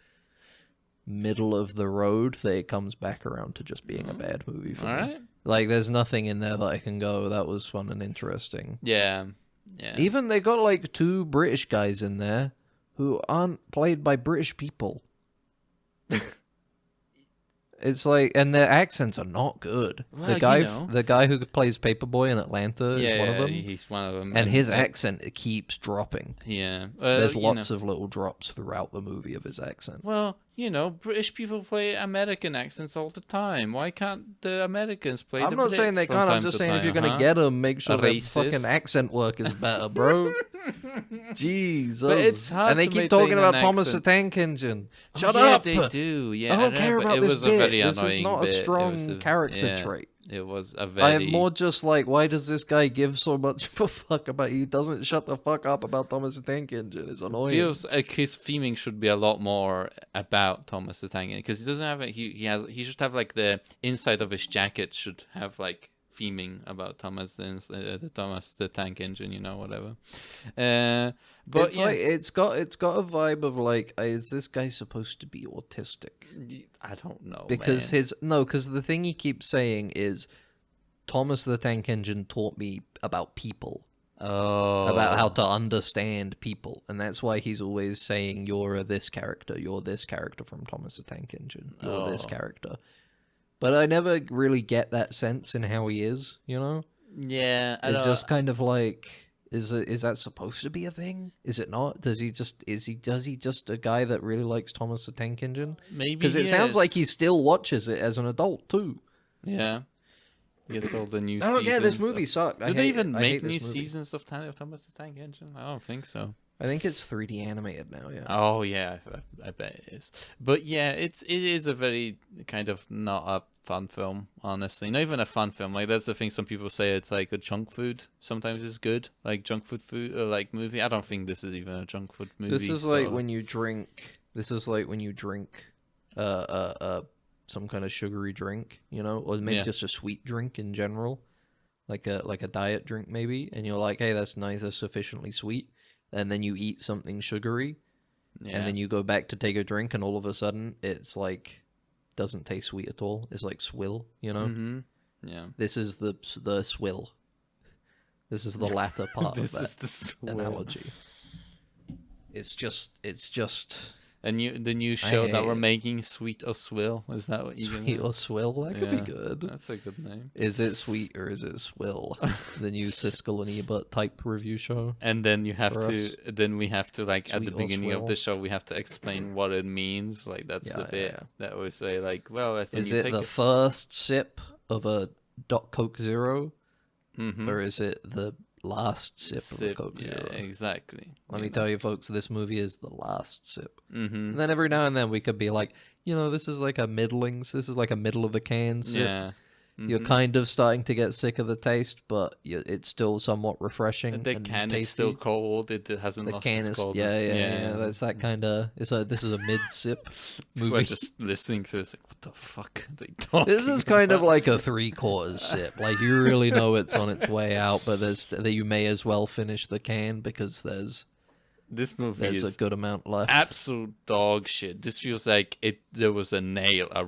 middle of the road that it comes back around to just being a bad movie for me. Right. Like, there's nothing in there that I can go, that was fun and interesting. Yeah. Even they got like 2 British guys in there who aren't played by British people. It's like, and their accents are not good. Well, the guy who plays Paperboy in Atlanta is one of them. He's one of them. And his accent, it keeps dropping. Yeah. There's lots of little drops throughout the movie of his accent. Well, British people play American accents all the time. Why can't the Americans play I'm the not Brits saying they from can't. I'm time just to saying if time, you're going to get them, make sure their racist. fucking accent work is better, bro. Jesus. But it's hard and they to keep maintain talking about an Thomas the accent. Tank Engine. Shut yeah, up. They do. Yeah, I don't care about it this was bit. A very this annoying is not a bit. strong character trait. It was a very... I am more just like, why does this guy give so much of a fuck about... He doesn't shut the fuck up about Thomas the Tank Engine. It's annoying. Feels like his theming should be a lot more about Thomas the Tank Engine, because he doesn't have... He should have like the inside of his jacket should have like theming about Thomas the Tank Engine, whatever. But it's like it's got a vibe of like, is this guy supposed to be autistic? I don't know, because because the thing he keeps saying is Thomas the Tank Engine taught me about people. About how to understand people, and that's why he's always saying you're this character from Thomas the Tank Engine, you're this character. But I never really get that sense in how he is, Yeah, it's just kind of like, is that supposed to be a thing? Is it not? Does he just a guy that really likes Thomas the Tank Engine? Maybe, because it sounds like he still watches it as an adult too. Yeah, he gets all the new. I don't get this movie sucked. Do they even make new seasons of Thomas the Tank Engine? I don't think so. I think it's 3D animated now, yeah. Oh yeah, I bet it is. But yeah, it is a very kind of not a fun film, honestly. Not even a fun film. Like, that's the thing. Some people say it's like a junk food. Sometimes it's good, like junk food or like movie. I don't think this is even a junk food movie. This is like when you drink. This is like when you drink, some kind of sugary drink, or maybe just a sweet drink in general, like a diet drink maybe, and you're like, hey, that's nice, that's sufficiently sweet. And then you eat something sugary, and then you go back to take a drink, and all of a sudden it's like doesn't taste sweet at all. It's like swill, Mm-hmm. Yeah. This is the swill. This is the latter part of that is the analogy. It's just The new show that hate we're it. making, Sweet or Swill, is that what you're Sweet gonna? or Swill? That could be good. That's a good name. Is it Sweet or is it Swill? The new Siskel and Ebert type review show. And then you have For to, us. then we have to like at the Sweet or beginning of Swill. the show, we have to explain what it means. Like that's the bit that we say, like, well, if Is you it take the first sip of a Coke Zero, or is it the last sip of a Coke Zero? Yeah, exactly. Let me tell you, folks, this movie is the last sip. Mm-hmm. And then every now and then we could be like, this is like a this is like a middle of the can sip. Yeah. You're kind of starting to get sick of the taste, but it's still somewhat refreshing. The and can tasty. is still cold. It hasn't The lost can its is cold. yeah. That's that kind of. This is a mid sip movie. We're just listening to it, like, what the fuck are they talking This is kind of about? like a 3/4 sip. Like you really know it's on its way out, but that you may as well finish the can because there's This movie a is good amount left. absolute dog shit. This feels like there was a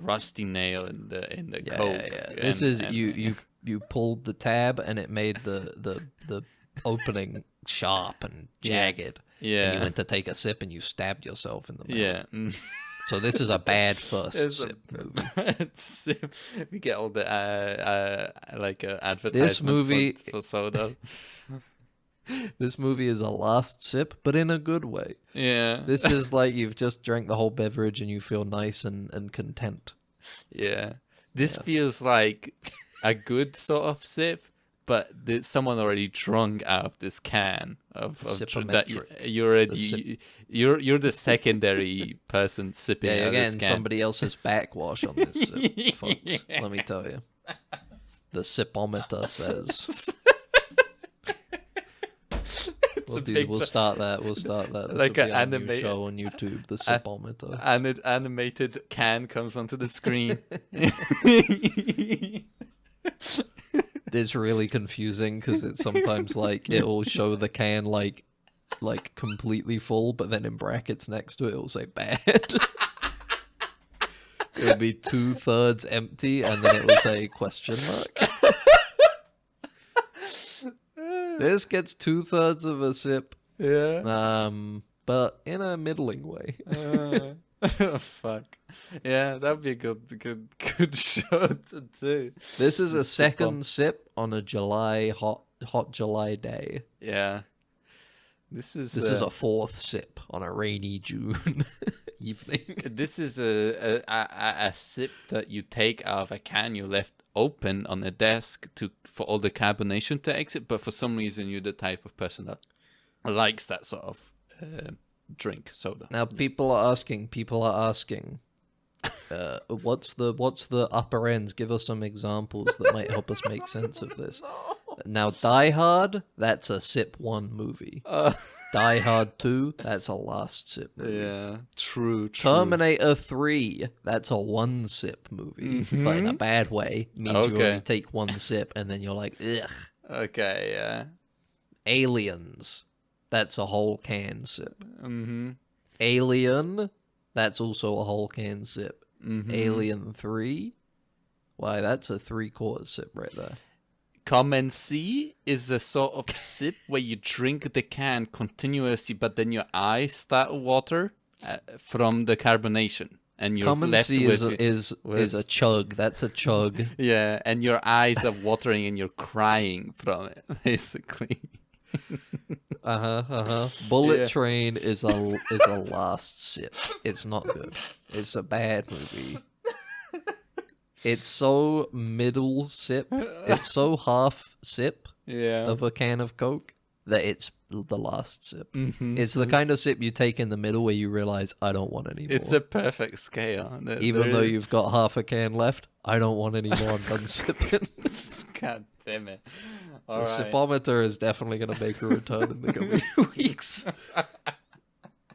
rusty nail in the Coke. Yeah. This is you pulled the tab and it made the opening sharp and jagged. Yeah. And you went to take a sip and you stabbed yourself in the mouth. Yeah. So this is a bad first It's sip movie. sip. We get all the advertisement movie- for soda. This movie is a last sip, but in a good way. Yeah. This is like you've just drank the whole beverage and you feel nice and content. Yeah. This feels like a good sort of sip, but someone already drunk out of this can of that Sipometric. you're the secondary person sipping out of this Again, can. somebody else's backwash on this sip, folks. Let me tell you. The sipometer says. We'll start that. This Like will an be our new anime- show on YouTube, the sipometer. And an animated can comes onto the screen. It's really confusing because it's sometimes like it'll show the can like completely full, but then in brackets next to it it'll say bad. It'll be 2/3 empty, and then it will say question mark. This gets 2/3 of a sip. Yeah. But in a middling way. Fuck. Yeah, that'd be a good show to do. This is a Just sip second sip on a hot July day. Yeah. This is a fourth sip on a rainy June evening. This is a sip that you take out of a can you left open on a desk for all the carbonation to exit, but for some reason you're the type of person that likes that sort of drink soda. Now people are asking, what's the upper ends? Give us some examples that might help us make sense of this. Now Die Hard, that's a sip 1 movie. Die Hard 2, that's a last sip movie. Yeah, true. Terminator 3, that's a 1 sip movie, but in a bad way. It means you only take 1 sip and then you're like, ugh. Okay, yeah. Aliens, that's a whole can sip. Mm-hmm. Alien, that's also a whole can sip. Mm-hmm. Alien 3, why, that's a 3/4 sip right there. Come and See is a sort of sip where you drink the can continuously, but then your eyes start to water from the carbonation, and you're Come and left See with is a chug. That's a chug. Yeah, and your eyes are watering and you're crying from it, basically. Bullet Train is a last sip. It's not good. It's a bad movie. It's so middle sip. It's so half sip of a can of Coke that it's the last sip. Mm-hmm. It's the kind of sip you take in the middle where you realize I don't want any more. It's a perfect scale. Even though you've got half a can left, I don't want any more. I'm done sipping. God damn it. The sipometer is definitely going to make a return in the coming weeks.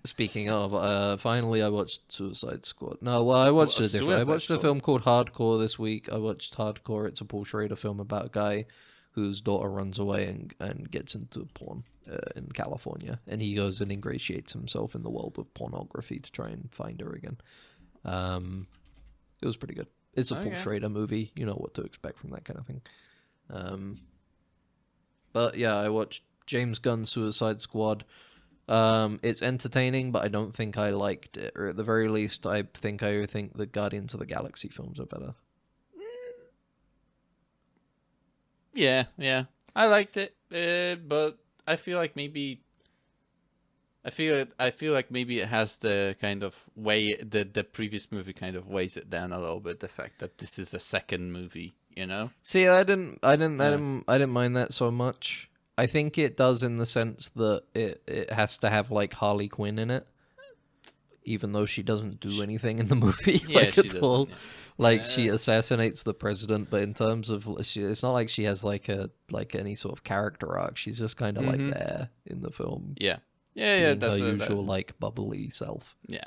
Speaking of, finally I watched Suicide Squad. No, well, I watched a different. I watched a film called Hardcore this week. I watched Hardcore. It's a Paul Schrader film about a guy whose daughter runs away and gets into porn in California, and he goes and ingratiates himself in the world of pornography to try and find her again. It was pretty good. It's a Paul Schrader movie. You know what to expect from that kind of thing. But yeah, I watched James Gunn's Suicide Squad. It's entertaining, but I don't think I liked it. Or at the very least, I think the Guardians of the Galaxy films are better. Yeah, I liked it, but I feel like maybe it has the kind of way the previous movie kind of weighs it down a little bit. The fact that this is a second movie, you know. See, I didn't mind that so much. I think it does in the sense that it has to have like Harley Quinn in it, even though she doesn't do anything in the movie like at all. Yeah. Like she assassinates the president, but in terms of it's not like she has like any sort of character arc. She's just kind of like there in the film. Yeah. That's her usual like bubbly self. Yeah,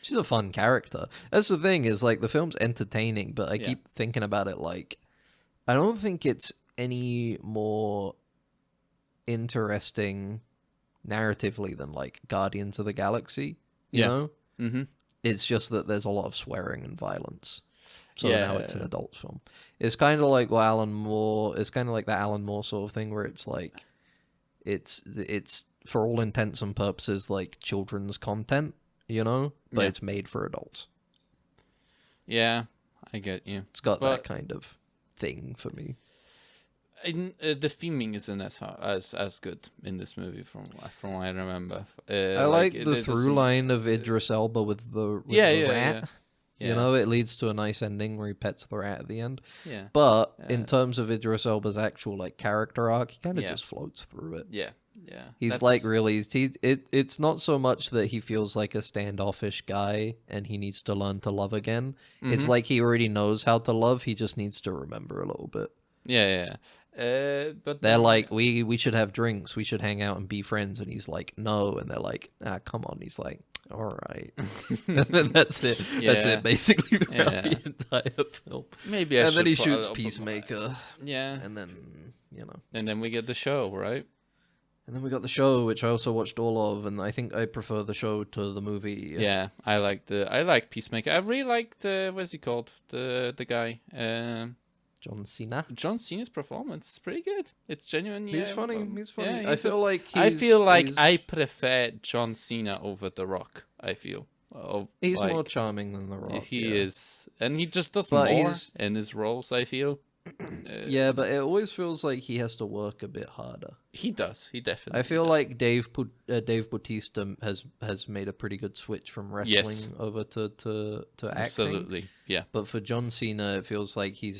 she's a fun character. That's the thing is like the film's entertaining, but I keep thinking about it like I don't think it's any more interesting narratively than like Guardians of the Galaxy. You know, it's just that there's a lot of swearing and violence. So now it's an adult film. It's kind of like Alan Moore. It's kind of like that Alan Moore sort of thing where it's like, it's for all intents and purposes like children's content, you know, but it's made for adults. Yeah, I get you. It's got that kind of thing for me. The theming isn't as good in this movie from what I remember. I like the through line of Idris Elba with the rat. You know, it leads to a nice ending where he pets the rat at the end. Yeah. But in terms of Idris Elba's actual like character arc, he kind of just floats through it. Yeah. He's like really it's not so much that he feels like a standoffish guy and he needs to learn to love again. It's like he already knows how to love, he just needs to remember a little bit. Yeah. But they're like, we should have drinks, we should hang out and be friends, and he's like, no, and they're like, come on. He's like, all right. And then that's it. That's it basically throughout the entire film. Maybe and then he shoots Peacemaker. Yeah. And then, you know. And then we get the show, right? And then we got the show, which I also watched all of, and I think I prefer the show to the movie. Yeah, I like Peacemaker. I really like what's he called? The guy. John Cena. John Cena's performance is pretty good. It's genuine. He's funny. He's funny. Yeah, I feel like I prefer John Cena over The Rock. I feel he's more charming than The Rock. He is, and he just does more in his roles. I feel. Yeah, but it always feels like he has to work a bit harder. He does. He definitely. I feel like Dave Bautista has made a pretty good switch from wrestling over to acting. Absolutely, yeah. But for John Cena, it feels like he's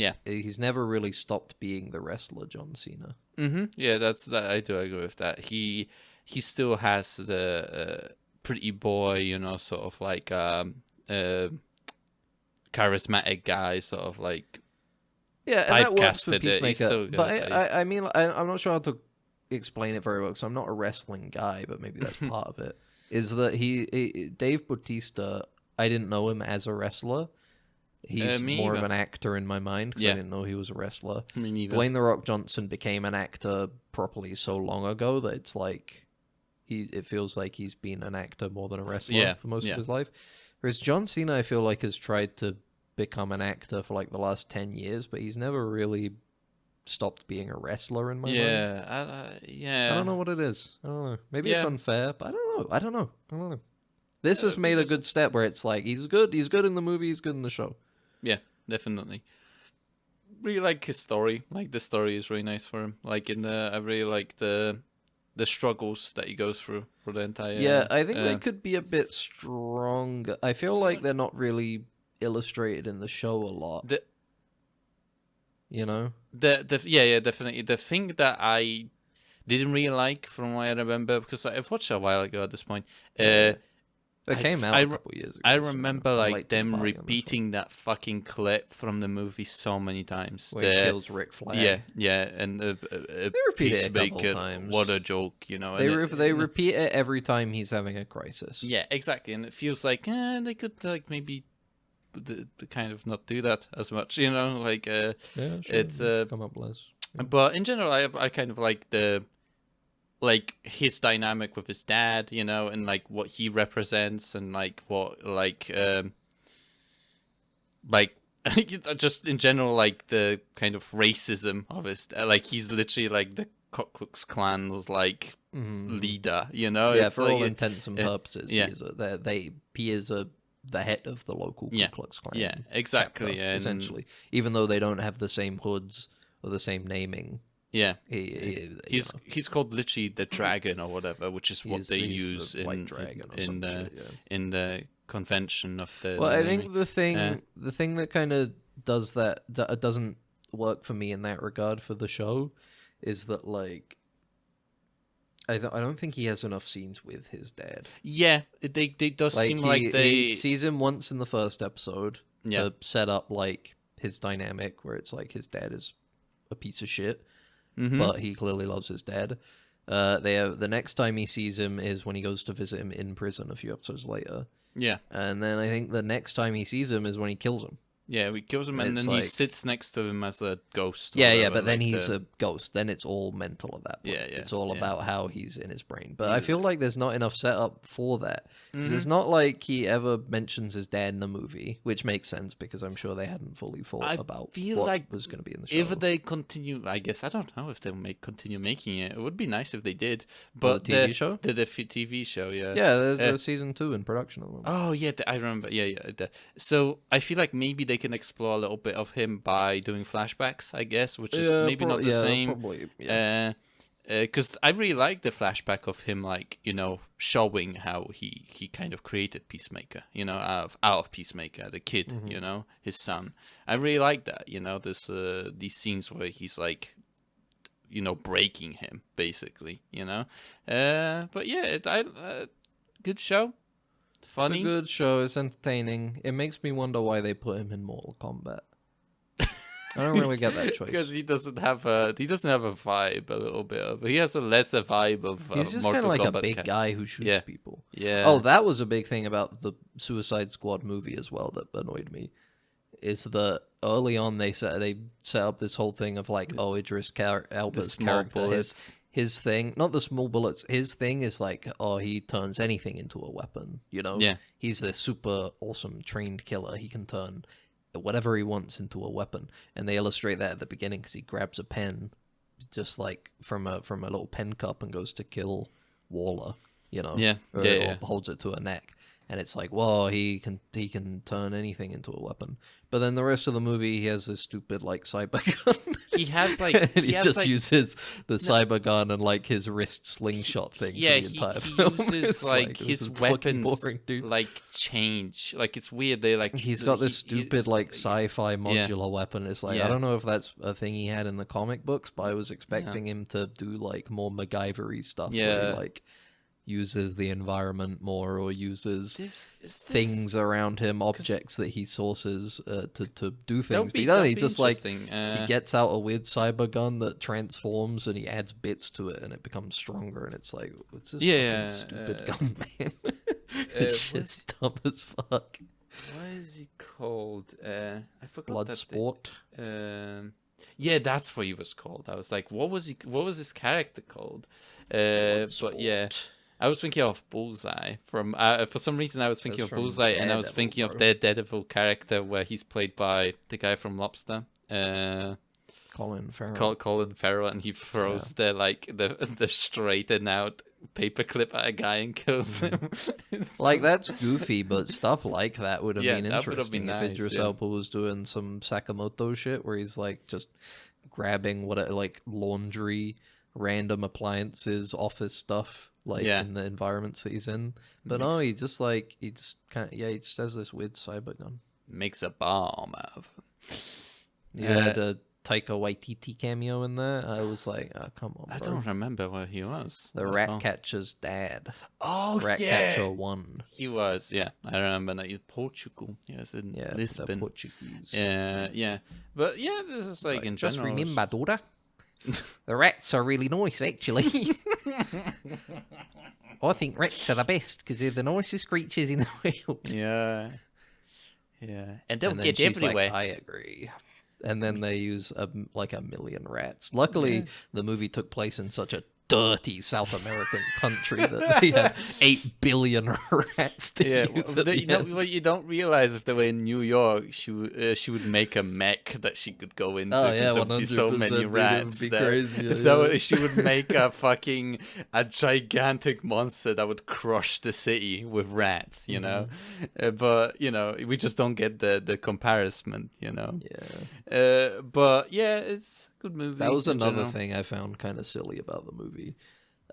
never really stopped being the wrestler John Cena. Yeah, that. I do agree with that. He still has the pretty boy, you know, sort of like charismatic guy, sort of like. Yeah, and that works for Peacemaker. But I mean, I'm not sure how to explain it very well because I'm not a wrestling guy, but maybe that's part of it. Is that Dave Bautista? I didn't know him as a wrestler. He's more of an actor in my mind because I didn't know he was a wrestler. Me neither. Dwayne "The Rock" Johnson became an actor properly so long ago that it's like it feels like he's been an actor more than a wrestler for most of his life. Whereas John Cena, I feel like has tried to become an actor for like the last 10 years, but he's never really stopped being a wrestler in my mind. I don't know what it is. I don't know. Maybe it's unfair, but I don't know. This has made a good step where it's like he's good in the movie, he's good in the show. Yeah, definitely. Really like his story. Like the story is really nice for him. Like I really like the struggles that he goes through for the entire. Yeah, I think they could be a bit stronger. I feel like they're not really illustrated in the show a lot. You know? Definitely. The thing that I didn't really like from what I remember, because I've watched it a while ago at this point. It came out a couple years ago. I remember like them repeating that fucking clip from the movie so many times. Where he kills Rick Flag. Yeah, and they repeat it a couple times. What a joke, you know. They repeat it every time he's having a crisis. Yeah, exactly, and it feels like they could like maybe the kind of not do that as much, you know. Like sure. It's come up less. But in general, I kind of like his dynamic with his dad, you know, and like what he represents, and like what like just in general, like the kind of racism of his, like he's literally like Ku Klux Klan's like leader. You know, Yeah, it's for like all intents and purposes, yeah. he is the head of the local Ku Klux Klan. Yeah, exactly. chapter, And essentially, even though they don't have the same hoods or the same naming. yeah, He's called literally the Dragon or whatever, which is what they he's use the White Dragon or some shit, yeah. in the convention of the. Well, the I naming. think the thing that kind of does that doesn't work for me in that regard for the show is that like I don't think he has enough scenes with his dad. Yeah, they does Like seem like he sees him once in the first episode Yeah. to set up like his dynamic where it's like his dad is a piece of shit, but he clearly loves his dad. The next time he sees him is when he goes to visit him in prison a few episodes later. Yeah. And then I think the next time he sees him is when he kills him. Yeah, he kills him, and It's then he like- sits next to him as a ghost. or Yeah, whatever, but then like he's the- a ghost. Then it's all mental at that point. Yeah, It's all yeah. about how he's in his brain. But I feel like there's not enough setup for that. Because it's not like he ever mentions his dad in the movie, which makes sense because I'm sure they hadn't fully thought I about feel what like was going to be in the show. If they continue, I guess I don't know if they'll continue making it. It would be nice if they did. Well, But the TV show? the TV show, yeah. Yeah, there's a season 2 in production at the moment. Oh yeah, I remember. Yeah. So I feel like maybe they can explore a little bit of him by doing flashbacks, I guess, which is maybe not the same. Probably, yeah. Because I really like the flashback of him, like, you know, showing how he kind of created Peacemaker, you know, out of Peacemaker, the kid, you know, his son. I really like that, you know, these scenes where he's like, you know, breaking him basically, you know. But yeah, good show, funny. It's a good show. It's entertaining. It makes me wonder why they put him in Mortal Kombat. I don't really get that choice. Because he doesn't have a vibe a little bit of. He has a lesser vibe of. He's just kind of like a big guy who shoots people. Yeah. Oh, that was a big thing about the Suicide Squad movie as well that annoyed me. Is that early on they set up this whole thing of like, oh, Idris Elba's character, his thing, not the small bullets. His thing is like, oh, he turns anything into a weapon. You know, Yeah. He's this super awesome trained killer. He can turn whatever he wants into a weapon, and they illustrate that at the beginning because he grabs a pen, just like from a little pen cup, and goes to kill Waller. You know, or holds it to her neck, and it's like, whoa, he can turn anything into a weapon. But then the rest of the movie, he has this stupid like cyber gun. He has like he just uses the cyber gun and like his wrist slingshot thing. Yeah, for the entire he film. uses It's like this his is fucking weapons boring, dude. like change. Like it's weird. They like He's got this stupid like sci-fi modular weapon. It's like, I Yeah. don't know if that's a thing he had in the comic books, but I was expecting him to do like more MacGyver-y stuff. Where Yeah. he, like uses the environment more, or uses Is things around him, objects that he sources to do things. But he that'd doesn't. He be just like interesting. he gets out a weird cyber gun that transforms, and he adds bits to it, and it becomes stronger. And it's like, what's this fucking stupid gun, man? This shit's dumb as fuck. What is he called? I forgot. Bloodsport. Yeah, that's what he was called. I was like, what was his character called? But yeah, I was thinking of Bullseye from. For some reason, I was thinking That's of from Bullseye, and I was Daredevil, thinking of bro. their Daredevil character, where he's played by the guy from Lobster. Colin Farrell. Colin Farrell, and he throws the straightened out paperclip at a guy and kills him. Like, that's goofy, but stuff like that would have Yeah, been that would have interesting been if nice, Idris yeah. Elba was doing some Sakamoto shit where he's like just grabbing like laundry, random appliances, office stuff, like in the environments that he's in. But no, he just he just has this weird cyber gun. Makes a bomb out of him. You had a Taika Waititi cameo in there. I was like, oh, come on, bro. I don't remember where he was. The Ratcatcher's dad. Oh, Ratcatcher 1. He was, yeah. I remember that. He's Portugal. Yes, in Yeah, Lisbon. they're Portuguese. Yeah. But yeah, this is like in Just general. remember, daughter, the rats are really nice, actually. I think rats are the best because they're the nicest creatures in the world. Yeah. And they'll And then get she's everywhere. like, I agree. And then they use like a million rats. Luckily, the movie took place in such a dirty South American country that they had 8 billion rats to Yeah, use well, at the you know end. what you don't realize, if they were in New York, she would make a mech that she could go into, Oh, because yeah, there'd be so 100%, many dude, it would rats be there. crazy, yeah, That yeah. she would make a gigantic monster that would crush the city with rats, you know. Mm-hmm. But you know, we just don't get the comparison, you know. Yeah. But yeah, it's a good movie. That was in another general. thing I found kind of silly about the movie.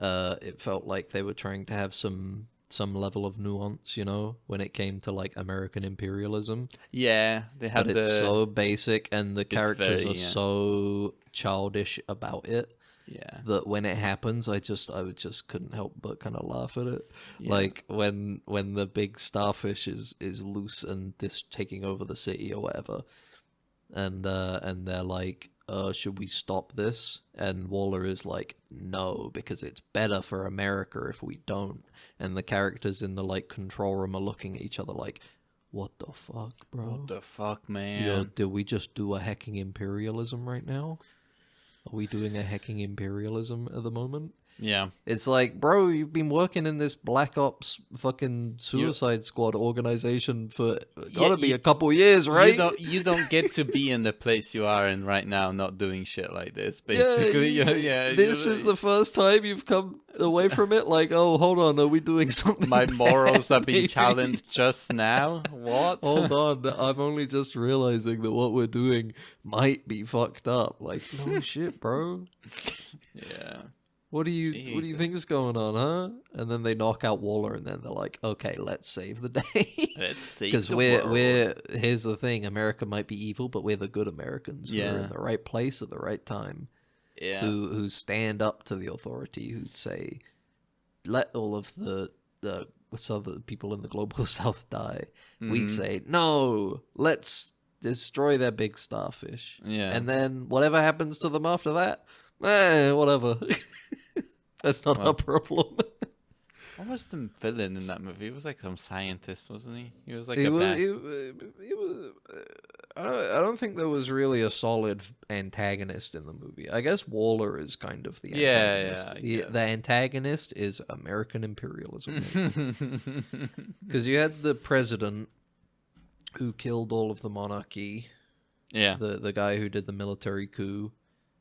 It felt like they were trying to have some level of nuance, you know, when it came to like American imperialism. Yeah, they had But it's so basic, and the characters very, are so childish about it yeah. that when it happens, I just couldn't help but kind of laugh at it. Yeah. Like when the big starfish is loose and this taking over the city or whatever, and they're like, should we stop this? And Waller is like, no, because it's better for America if we don't. And the characters in the like control room are looking at each other like, what the fuck, bro? What the fuck, man? Yo, did we just do a hecking imperialism right now? Are we doing a hecking imperialism at the moment? Yeah. It's like, bro, you've been working in this Black Ops fucking Suicide Squad organization for gotta be a couple years, right? You don't get to be in the place you are in right now, not doing shit like this. Basically, yeah. This is the first time you've come away from it. Like, oh, hold on, are we doing something? My morals bad, are being maybe? challenged just now. What? Hold on, I'm only just realizing that what we're doing might be fucked up. Like, no shit, bro. Yeah. What do you Jesus. think is going on, huh? And then they knock out Waller, and then they're like, okay, let's save the day. Let's see. Because we're here's the thing: America might be evil, but we're the good Americans. Yeah. We're in the right place at the right time. Yeah. Who stand up to the authority, who say, let all of the people in the global south die. We'd say, no, let's destroy their big starfish. Yeah. And then whatever happens to them after that, whatever. That's not our problem. What was the villain in that movie? He was like some scientist, wasn't he? He was like It a was, bad... it was. I don't think there was really a solid antagonist in the movie. I guess Waller is kind of the antagonist. I The guess. antagonist is American imperialism. Because you had the president who killed all of the monarchy. Yeah. The guy who did the military coup.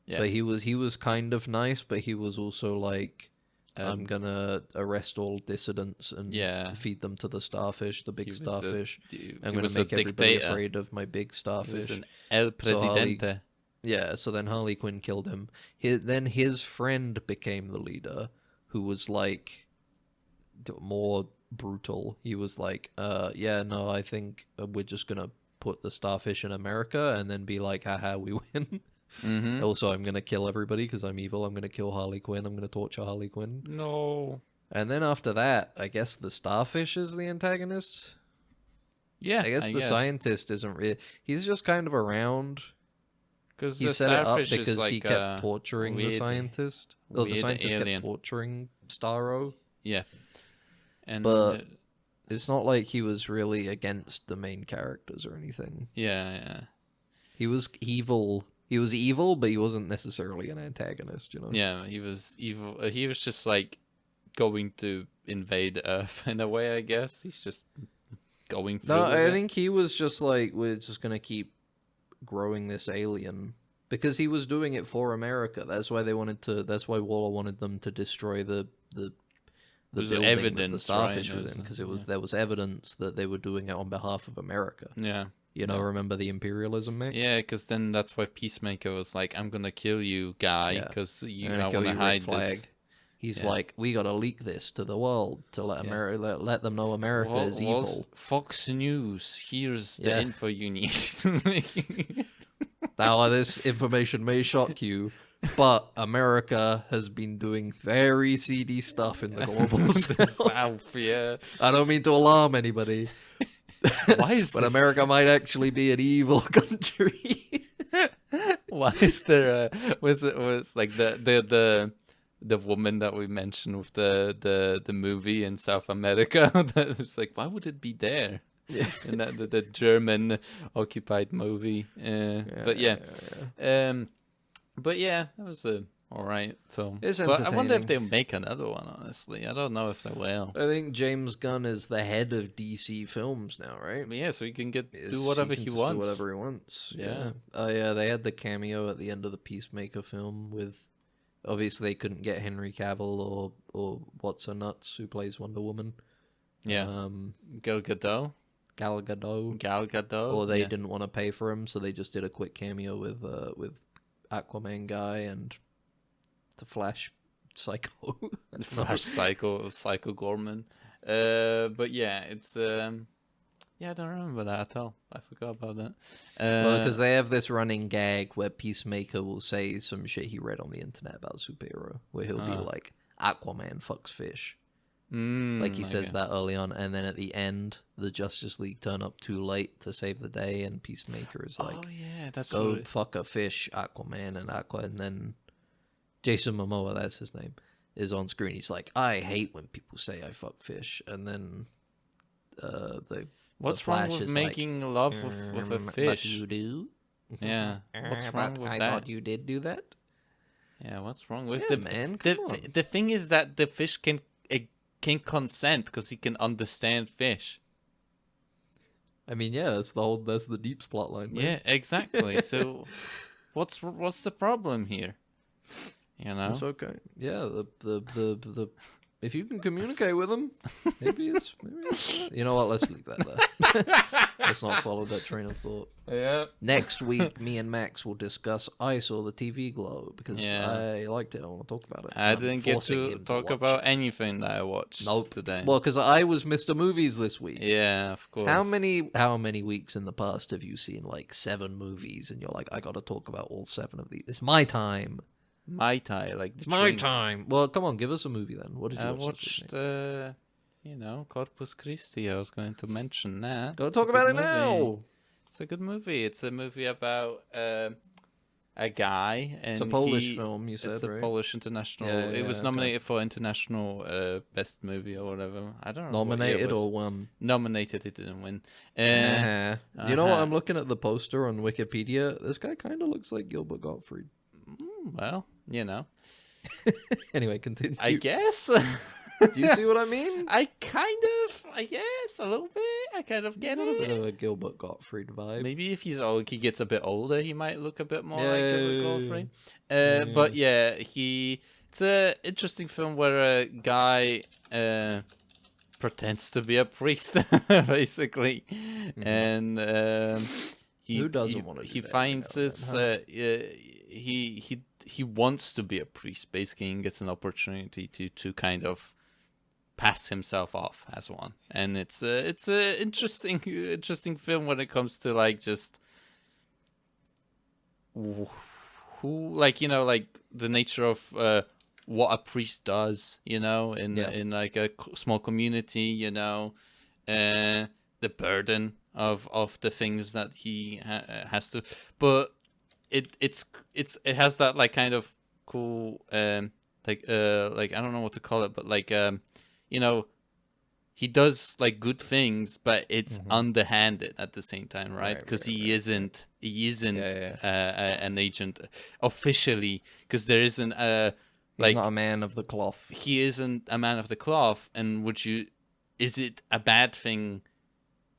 Yeah. But he was kind of nice, but he was also like, I'm gonna arrest all dissidents and feed them to the starfish, the big starfish. I'm gonna make everybody afraid of my big starfish. He was an El Presidente. So then Harley Quinn killed him. Then his friend became the leader, who was like more brutal. He was like, no, I think we're just gonna put the starfish in America and then be like, haha, we win. Mm-hmm. Also, I'm gonna kill everybody because I'm evil. I'm gonna kill Harley Quinn. I'm gonna torture Harley Quinn. No. And then after that, I guess the starfish is the antagonist. Yeah, I guess the scientist isn't really. He's just kind of around. Because He set it up because he kept torturing the scientist. The scientist alien. kept torturing Starro. Yeah. And But it's not like he was really against the main characters or anything. yeah. He was evil. He was evil, but he wasn't necessarily an antagonist, you know? Yeah, he was evil. He was just like going to invade Earth in a way, I guess. He's just going through with I it. think he was just like, we're just going to keep growing this alien. Because he was doing it for America. That's why that's why Waller wanted them to destroy the building that the starfish was in. Because there was evidence that they were doing it on behalf of America. Yeah. You know, remember the imperialism, mate? Yeah, because then that's why Peacemaker was like, I'm going to kill you, guy, because you want to hide this. He's like, we got to leak this to the world to let let them know America is evil. Fox News, here's the info you need. Now, this information may shock you, but America has been doing very seedy stuff in the global south. Yeah. I don't mean to alarm anybody. Why is but America might actually be an evil country. Why is there was like the woman that we mentioned with the movie in South America that was like, why would it be there? Yeah. And that the German occupied movie. But yeah, that was alright film. It's But I wonder if entertaining. they'll make another one, honestly. I don't know if they will. I think James Gunn is the head of DC Films now, right? But yeah, so he can do Is- whatever can he just wants. Do whatever he wants. Yeah. Yeah. Oh yeah, they had the cameo at the end of the Peacemaker film with. Obviously, they couldn't get Henry Cavill or what's her nuts who plays Wonder Woman. Yeah. Gal Gadot. Gal Gadot. Gal Gadot. Or they yeah. didn't want to pay for him, so they just did a quick cameo with Aquaman guy and the Flash Psycho. Flash Psycho Gorman. But yeah, it's yeah, I don't remember that at all. I forgot about that. Well, because they have this running gag where Peacemaker will say some shit he read on the internet about superhero, where he'll be like, "Aquaman fucks fish." Like he says that early on, and then at the end, the Justice League turn up too late to save the day, and Peacemaker is like, "Oh yeah, that's go fuck a fish, Aquaman," and then Jason Momoa, that's his name, is on screen. He's like, "I hate when people say I fuck fish," and then what's the wrong Flash with is making love with a But fish? you do? Yeah, what's wrong with I that? thought you did do that. Yeah, what's wrong with Yeah, man, come on. the thing is that the fish can consent because he can understand fish. I mean, yeah, that's the Deep's plot line. Man. Yeah, exactly. So, what's the problem here? You know, It's okay. Yeah, the if you can communicate with them, maybe it's you know what? Let's leave that there. Let's not follow that train of thought. Yeah. Next week, me and Max will discuss I Saw the TV Glow because Yeah. I liked it. I want to talk about it. I I'm didn't get forcing to him talk watch about it. anything that I watched today. Well, because I was Mr. Movies this week. Yeah, of course. How many weeks in the past have you seen like 7 movies and you're like, I got to talk about all 7 of these? It's my time. Mai Tai, like It's my time. Well, come on, give us a movie then. What did you I watch? this week? watched, Corpus Christi. I was going to mention that. Go It's a talk about good it now. movie. It's a good movie. It's a movie about a guy, and It's a Polish film, you said, it's a right? Polish international. Yeah, it was okay. nominated for international best movie or whatever. I don't know. what year Nominated it was. or won? Nominated. It didn't win. You know what? I'm looking at the poster on Wikipedia. This guy kind of looks like Gilbert Gottfried. Well, Anyway, continue. I guess. Do you see what I mean? I guess, a little bit. I kind of get A little bit it. of a Gilbert Gottfried vibe. Maybe if he gets a bit older, he might look a bit more like Gilbert Gottfried. Yeah. But yeah, it's a interesting film where a guy pretends to be a priest, basically, and Who doesn't want to do he that finds every this. now and then, He wants to be a priest, basically, and gets an opportunity to kind of pass himself off as one. And it's a interesting film when it comes to like just who like the nature of what a priest does, in like a small community, the burden of the things that he has to, but it has that like kind of cool like I don't know what to call it, but like he does like good things, but it's underhanded at the same time, right? Because he isn't an agent officially, because there isn't He's not a man of the cloth. he isn't a man of the cloth. And is it a bad thing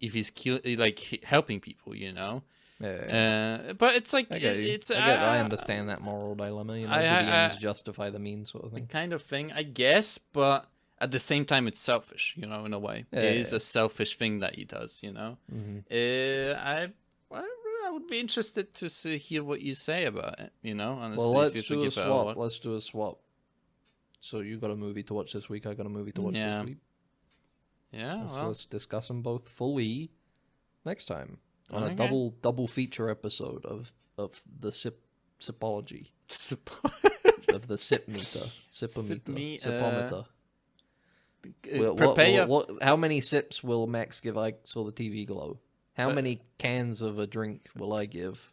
if he's helping people, Yeah. but it's like I get you. it's I understand that moral dilemma. Did the ends justify the means, sort of thing. kind of thing, I guess, but at the same time it's selfish, in a way. Yeah, It is a selfish thing that he does, Mm-hmm. I would be interested to hear what you say about it, honestly. Well, if you let's should do a give it swap. watch. Let's do a swap. So you got a movie to watch this week. I got a movie to watch Yeah. this week. Yeah, Let's discuss them both fully next time on a Okay. double feature episode of the sipology of the sip meter, sipometer. Prepare How many sips will Max give I Saw the TV Glow? How many cans of a drink will I give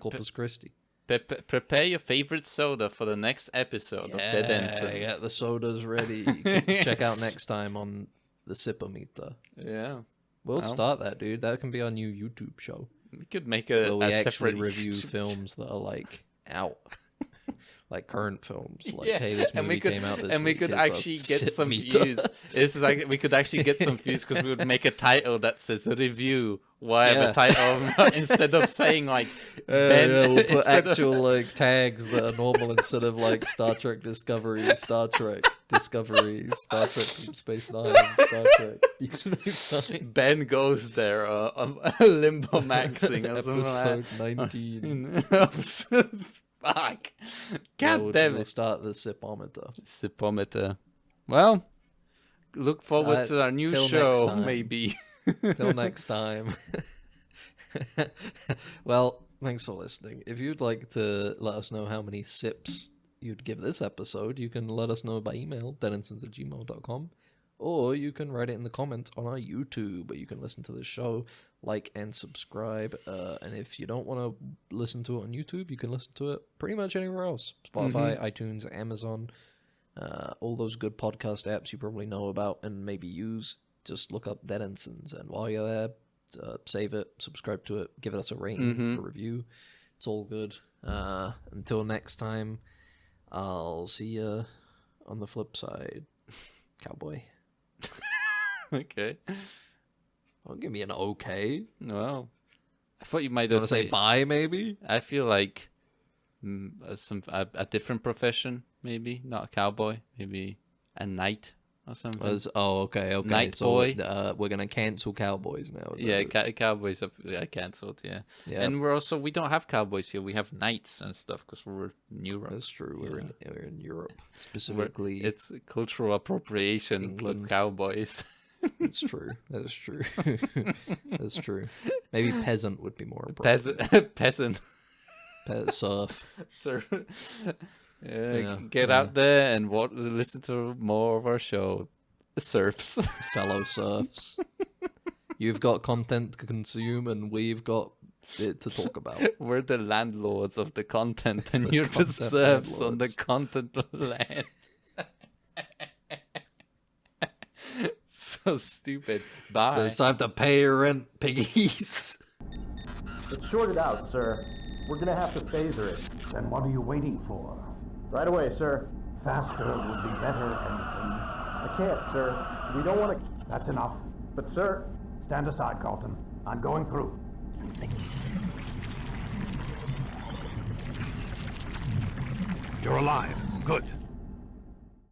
Corpus Christi? prepare your favorite soda for the next episode of Dead Ensigns. I got the sodas ready. You can check out next time on the sipometer. Yeah. We'll Well. start that, dude. That can be our new YouTube show. We could make Where we a actually separate review films that are like out. like current films. Like, Yeah, hey, this and movie came out this and we week. could Here's a actually get sit some meter. views. This is like we could actually get some views because we would make a title that says review. Whatever Yeah. title instead of saying like Ben. Yeah, we'll put instead of- actual like tags that are normal instead of like Star Trek Discovery, Star Trek Discovery, Star Trek Deep Space Nine, Star Trek Deep Space Nine. Ben goes there limbo maxing or something Episode like 19. that. Fuck. God we'll, damn we'll it. start the sipometer. Sipometer. Well, look forward to our new till next show, time. maybe. Till next time. Well, thanks for listening. If you'd like to let us know how many sips you'd give this episode, you can let us know by email, deadinsons@gmail.com, or you can write it in the comments on our YouTube, where you can listen to the show, like and subscribe. And if you don't want to listen to it on YouTube, you can listen to it pretty much anywhere else. Spotify, iTunes, Amazon, all those good podcast apps you probably know about and maybe use. Just look up Dead Ensigns, and while you're there, save it, subscribe to it, give us a rating, a review. It's all good. Until next time, I'll see you on the flip side, cowboy. Okay. Well, give me an okay. Well, I thought you might Want have to say bye, maybe? I feel like a different profession, maybe not a cowboy, maybe a knight or something. Okay. Night so, boy. We're gonna cancel cowboys now. Is Yeah, that it? cowboys are cancelled. Yeah, Yeah. and we don't have cowboys here. We have knights and stuff because we're in Europe. That's true. We're in Europe, We're- specifically. It's cultural appropriation England. with cowboys. That's true. That is true. That's true. Maybe peasant would be more appropriate. Peasant. Surf. Sir. Yeah, Get yeah. out there and listen to more of our show. Surfs. Fellow serfs. You've got content to consume, and we've got it to talk about. We're the landlords of the content, and you're the content serfs on the landlords. content land. So stupid. Bye. So it's time to pay your rent, piggies. It's shorted out, sir. We're gonna have to phaser it. Then what are you waiting for? Right away, sir. Faster would be better, Ensign. I can't, sir. We don't want to... That's enough. But, sir... Stand aside, Carlton. I'm going through. You're alive.